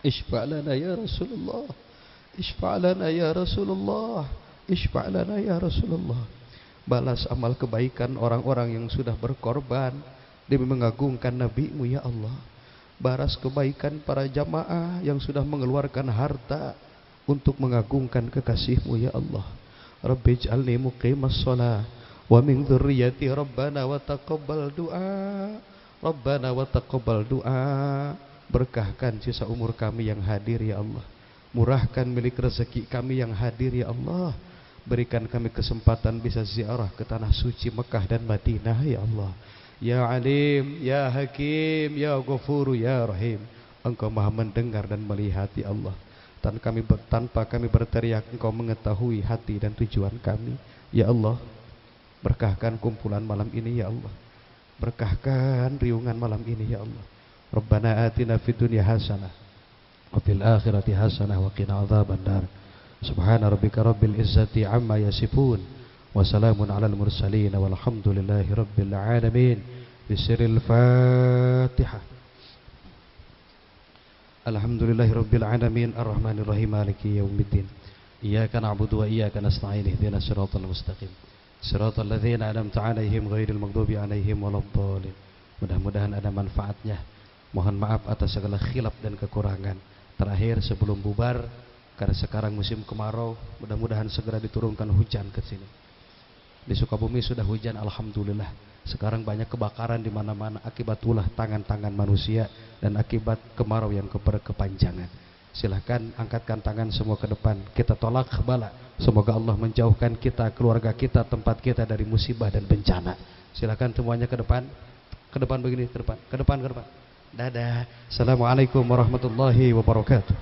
Ishfa'lana ya Rasulullah, Ishfa'lana ya Rasulullah, Ishfa'lana ya Rasulullah. Balas amal kebaikan orang-orang yang sudah berkorban demi mengagungkan Nabi-Mu ya Allah. Balas kebaikan para jamaah yang sudah mengeluarkan harta untuk mengagungkan kekasih-Mu ya Allah. Rabbi ij'alni muqimas shalah wa min dzurriyyati rabbana wa taqabbal du'a. Rabbana wa taqabbal du'a. Berkahkan sisa umur kami yang hadir ya Allah. Murahkan milik rezeki kami yang hadir ya Allah. Berikan kami kesempatan bisa ziarah ke tanah suci Mekah dan Madinah ya Allah. Ya Alim, ya Hakim, ya Ghafur, ya Rahim. Engkau Maha mendengar dan melihat ya Allah. Tanpa kami berteriak, Engkau mengetahui hati dan tujuan kami ya Allah. Berkahkan kumpulan malam ini ya Allah. Berkahkan riungan malam ini ya Allah. Rabbana atina fid dunya hasanah wa fil akhirati hasanah wa qina adzabannar. Subhana rabbika rabbil izzati amma yasifun wa salamun alal mursalin walhamdulillahi rabbil alamin. Bisiril Fatihah. Alhamdulillahi rabbil alamin arrahmanir rahim maliki yaumiddin. Iyyaka na'budu wa iyyaka nasta'in ihdinas siratal mustaqim. Siratal ladzina an'amta 'alaihim ghairil maghdubi 'alaihim waladdallin. Mudah-mudahan ada manfaatnya. Mohon maaf atas segala khilaf dan kekurangan. Terakhir sebelum bubar, karena sekarang musim kemarau, mudah-mudahan segera diturunkan hujan ke sini. Di Sukabumi sudah hujan alhamdulillah. Sekarang banyak kebakaran di mana-mana akibat ulah tangan-tangan manusia dan akibat kemarau yang berkepanjangan. Silahkan angkatkan tangan semua ke depan. Kita tolak bala. Semoga Allah menjauhkan kita, keluarga kita, tempat kita dari musibah dan bencana. Silahkan semuanya ke depan. Ke depan begini, ke depan. Ke depan, ke depan. Dadah. Assalamualaikum warahmatullahi wabarakatuh.